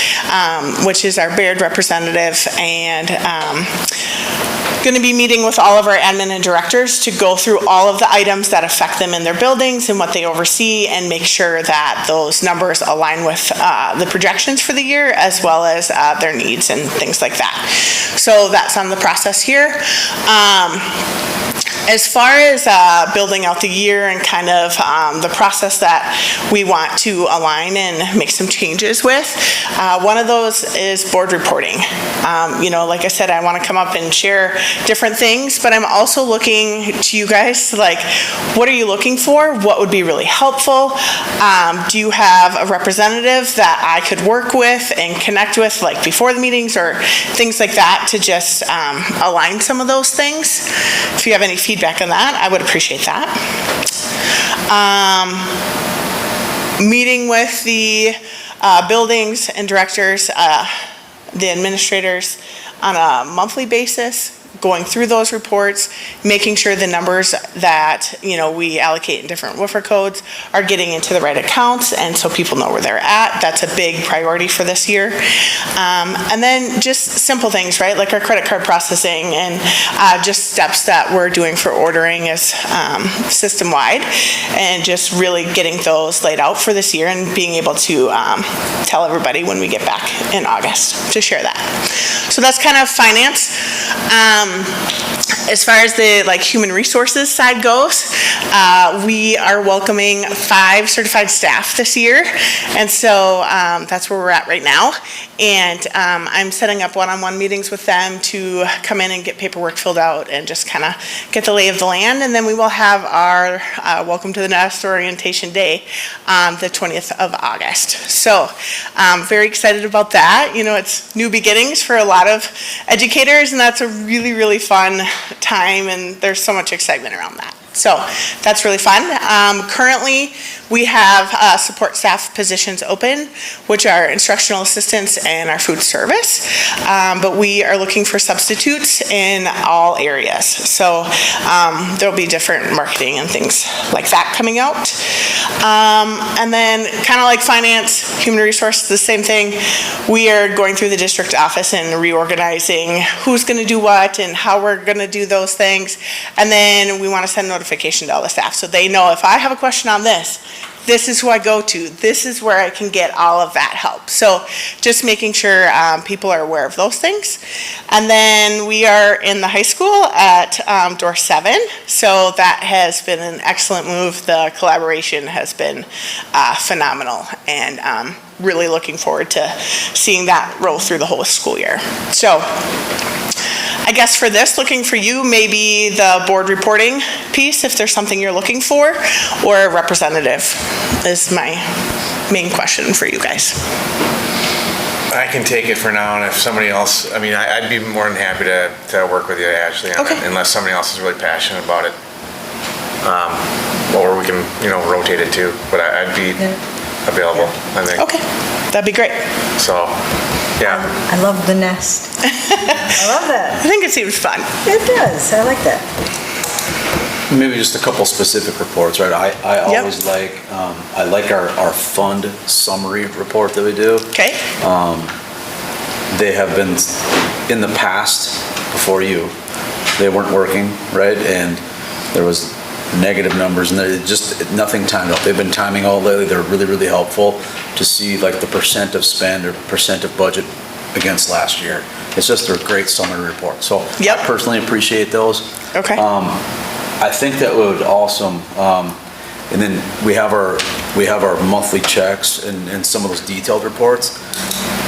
which is our Baird representative, and going to be meeting with all of our admin and directors to go through all of the items that affect them in their buildings and what they oversee, and make sure that those numbers align with the projections for the year, as well as their needs and things like that. So that's on the process here. As far as building out the year and kind of the process that we want to align and make some changes with, one of those is board reporting. Like I said, I want to come up and share different things, but I'm also looking to you guys, like, what are you looking for? What would be really helpful? Do you have a representative that I could work with and connect with, like before the meetings or things like that, to just align some of those things? If you have any feedback on that, I would appreciate that. Meeting with the buildings and directors, the administrators on a monthly basis, going through those reports, making sure the numbers that we allocate in different WIFR codes are getting into the right accounts, and so people know where they're at. That's a big priority for this year. And then just simple things, right, like our credit card processing and just steps that we're doing for ordering as system-wide, and just really getting those laid out for this year and being able to tell everybody when we get back in August to share that. So that's kind of finance. As far as the human resources side goes, we are welcoming 5 certified staff this year, and so that's where we're at right now. And I'm setting up one-on-one meetings with them to come in and get paperwork filled out and just kind of get the lay of the land. And then we will have our Welcome to the Nest orientation day on the 20th of August. So very excited about that. It's new beginnings for a lot of educators, and that's a really, really fun time, and there's so much excitement around that. So that's really fun. Currently, we have support staff positions open, which are instructional assistants and our food service, but we are looking for substitutes in all areas. So there'll be different marketing and things like that coming out. And then kind of like finance, human resources, the same thing. We are going through the district office and reorganizing who's going to do what and how we're going to do those things. And then we want to send notification to all the staff so they know, if I have a question on this, this is who I go to. This is where I can get all of that help. So just making sure people are aware of those things. And then we are in the high school at door 7. So that has been an excellent move. The collaboration has been phenomenal, and really looking forward to seeing that roll through the whole school year. So I guess for this, looking for you, maybe the board reporting piece, if there's something you're looking for, or a representative is my main question for you guys. I can take it for now, and if somebody else, I'd be more than happy to work with you, Ashley, on it, unless somebody else is really passionate about it. Or we can, rotate it too, but I'd be available, I think. Okay, that'd be great. So, yeah. I love the nest. I love that. I think it seems fun. It does. I like that. Maybe just a couple specific reports, right? I Yep. always like, I like our fund summary report that we do. Okay? They have been, in the past, before you, they weren't working, right? And there was negative numbers and just nothing timed up. They've been timing all lately. They're really, really helpful to see like the percent of spend or percent of budget against last year. It's just a great summary report. So Yep. I personally appreciate those. Okay. I think that would awesome, and then we have our monthly checks and some of those detailed reports.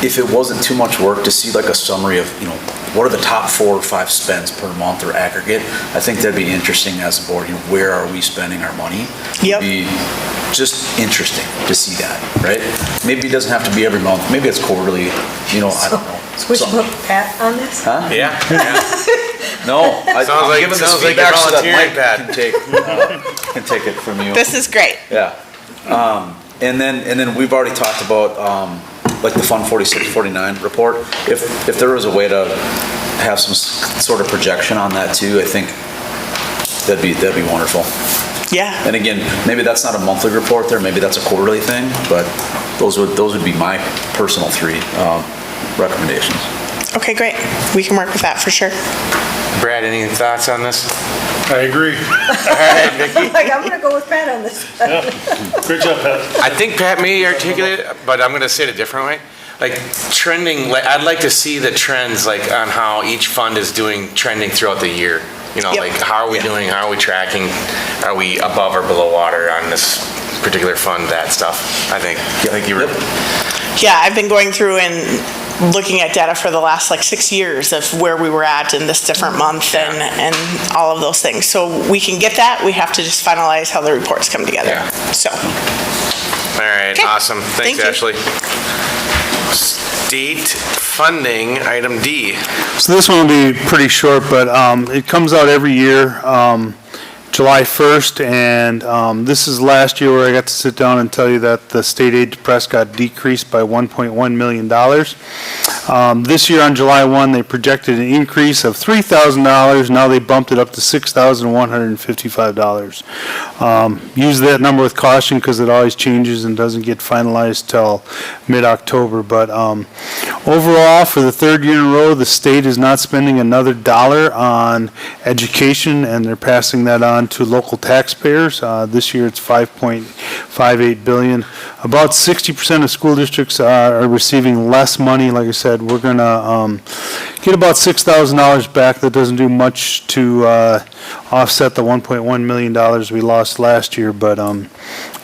If it wasn't too much work to see like a summary of, what are the top 4 or 5 spends per month or aggregate, I think that'd be interesting as a board, where are we spending our money? Yep. Be just interesting to see that, right? Maybe it doesn't have to be every month, maybe it's quarterly, I don't know. So we should put Pat on this? Huh? Yeah. No, Sounds I'm like- giving this sounds like feedback you're so that volunteering, Mike Pat. can take it from you. This is great. Yeah. And then we've already talked about, like the Fund 46, 49 report. If there was a way to have some sort of projection on that too, I think that'd be wonderful. Yeah. And again, maybe that's not a monthly report there, maybe that's a quarterly thing, but those would be my personal 3 recommendations. Okay, great. We can work with that for sure. Brad, any thoughts on this? I agree. All right, Vicki. Like, I'm gonna go with Pat on this. Great job, Pat. I think Pat may articulate it, but I'm gonna say it a different way. Like trending, I'd like to see the trends like on how each fund is doing, trending throughout the year. Yep. Like how are we doing, how are we tracking, are we above or below water on this particular fund, that stuff, I think. I think you were. Yeah, I've been going through and looking at data for the last 6 years of where we were at in this different month and all of those things. So we can get that, we have to just finalize how the reports come together. Yeah. So, All right, Okay. awesome. Thanks, Thank you. Ashley. State funding, item D. So this one will be pretty short, but it comes out every year, July 1st, and this is last year where I got to sit down and tell you that the state aid to Prescott decreased by $1.1 million. This year on July 1, they projected an increase of $3,000. Now they bumped it up to $6,155. Use that number with caution because it always changes and doesn't get finalized till mid-October. But overall, for the 3rd year in a row, the state is not spending another dollar on education, and they're passing that on to local taxpayers. This year it's $5.58 billion. About 60% of school districts are receiving less money. Like I said, we're going to get about $6,000 back. That doesn't do much to offset the $1.1 million we lost last year, but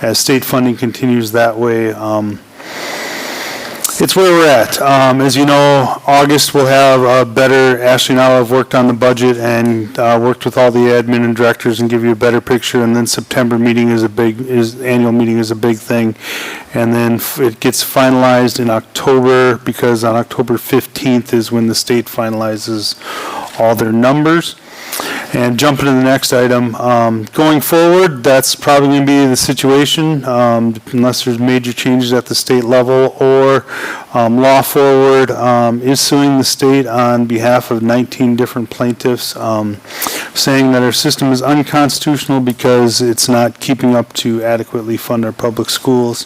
as state funding continues that way, it's where we're at. As you know, August we'll have a better, Ashley and I have worked on the budget and worked with all the admin and directors and give you a better picture, and then September meeting annual meeting is a big thing. And then it gets finalized in October, because on October 15th is when the state finalizes all their numbers. And jumping to the next item, going forward, that's probably going to be the situation, unless there's major changes at the state level, or Law Forward is suing the state on behalf of 19 different plaintiffs, saying that our system is unconstitutional because it's not keeping up to adequately fund our public schools.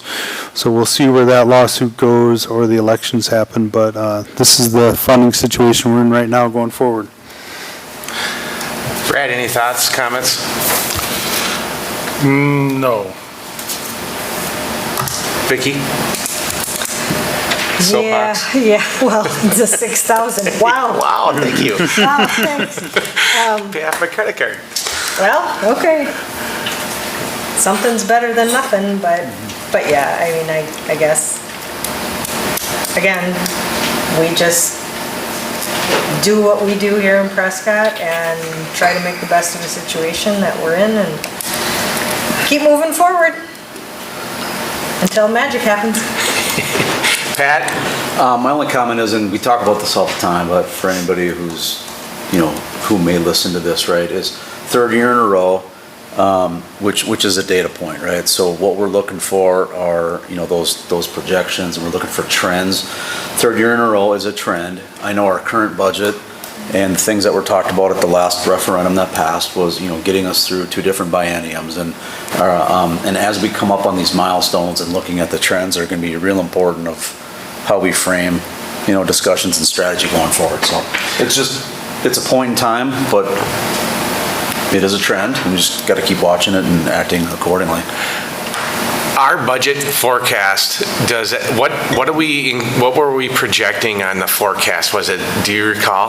So we'll see where that lawsuit goes or the elections happen, but this is the funding situation we're in right now going forward. Brad, any thoughts, comments? No. Vicki? Soapbox? Yeah, well, the 6,000, wow. Wow, thank you. Wow, thanks. Pay off my credit card. Well, okay. Something's better than nothing, but yeah, I mean, I guess, again, we just do what we do here in Prescott and try to make the best of the situation that we're in and keep moving forward until magic happens. Pat? My only comment is, and we talk about this all the time, but for anybody who's, who may listen to this, right, is 3rd year in a row, which is a data point, right? So what we're looking for are, those projections, and we're looking for trends. 3rd year in a row is a trend. I know our current budget And things that were talked about at the last referendum that passed was, getting us through 2 different bienniums. And as we come up on these milestones and looking at the trends are going to be real important of how we frame, discussions and strategy going forward. So it's a point in time, but it is a trend. We just got to keep watching it and acting accordingly. Our budget forecast, what were we projecting on the forecast? Do you recall?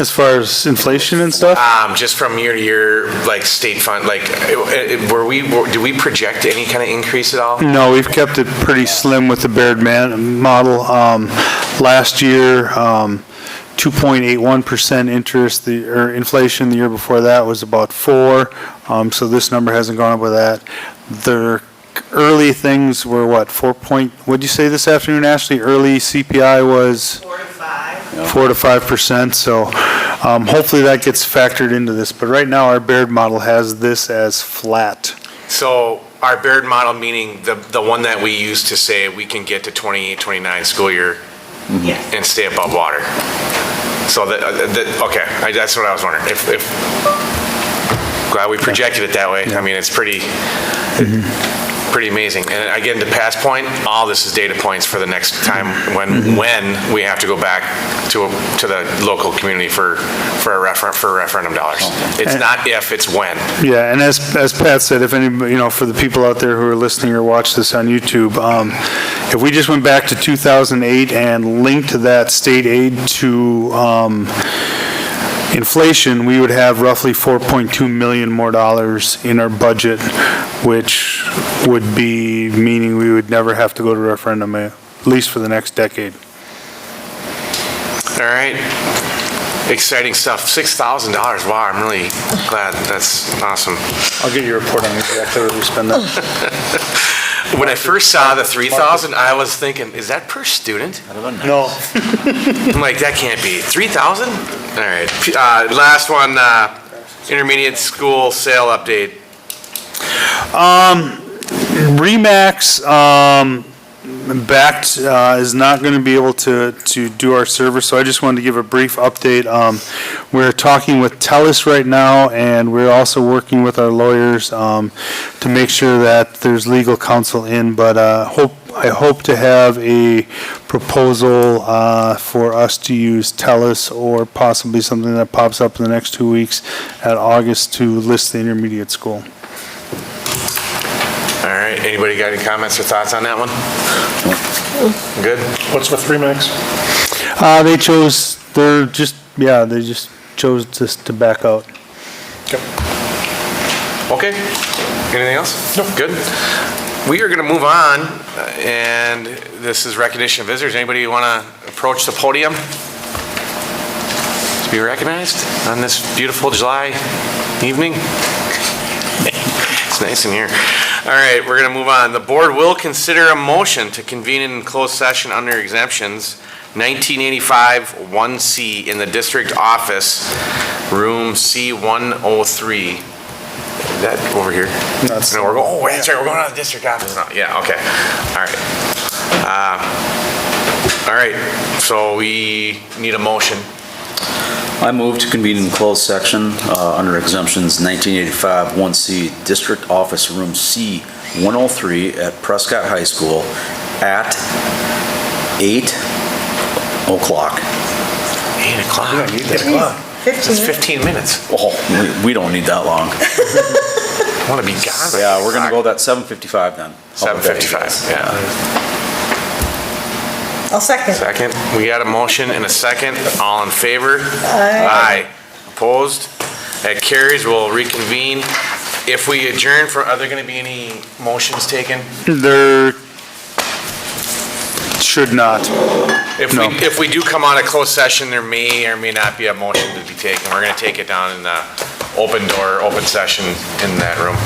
As far as inflation and stuff? Just from year to year, like state fund, did we project any kind of increase at all? No, we've kept it pretty slim with the Baird model. Last year, 2.81% interest, or inflation. The year before that was about 4. So this number hasn't gone up with that. The early things were what, what'd you say this afternoon, Ashley? Early CPI was? 4 to 5. 4 to 5%. So hopefully that gets factored into this. But right now, our Baird model has this as flat. So our Baird model, meaning the one that we use to say we can get to 28, 29 school year and stay above water. So okay, that's what I was wondering. If glad we projected it that way. I mean, it's pretty amazing. And again, to Pat's point, all this is data points for the next time when we have to go back to the local community for referendum dollars. It's not if, it's when. Yeah, and as Pat said, if anybody, for the people out there who are listening or watch this on YouTube, if we just went back to 2008 and linked that state aid to inflation, we would have roughly $4.2 million more in our budget, which would be meaning we would never have to go to referendum, at least for the next decade. All right. Exciting stuff. $6,000. Wow, I'm really glad. That's awesome. I'll get your report on exactly where we spend that. When I first saw the 3,000, I was thinking, is that per student? No. I'm like, that can't be. 3,000? All right. Last one, intermediate school sale update. Remax BACT is not going to be able to do our service, so I just wanted to give a brief update. We're talking with TELUS right now, and we're also working with our lawyers to make sure that there's legal counsel in, but I hope to have a proposal for us to use TELUS or possibly something that pops up in the next 2 weeks at August to list the intermediate school. All right, anybody got any comments or thoughts on that one? Good? What's with Remax? They just chose to back out. Okay. Anything else? No. Good. We are going to move on, and this is recognition of visitors. Anybody want to approach the podium to be recognized on this beautiful July evening? It's nice in here. All right, we're going to move on. The board will consider a motion to convene in closed session under exemptions 1985 1C in the district office, room C103. Is that over here? That's No, we're going. Oh, that's right. We're going to the district office now. Yeah. Okay. All right. So we need a motion. I move to convene in closed section under exemptions 1985 1C, District Office Room C103 at Prescott High School at 8 o'clock. 8 o'clock. We don't need that long. It's 15 minutes. Oh, we don't need that long. I want to be gone. By Yeah, we're going to go that 7:55 then. 7:55. Yeah. I'll second. Second. We got a motion and a second. All in favor? Aye. Opposed? That carries. We'll reconvene. If we adjourn, are there going to be any motions taken? There should not. If we do come out of closed session, there may or may not be a motion to be taken. We're going to take it down in the open door, open session in that room.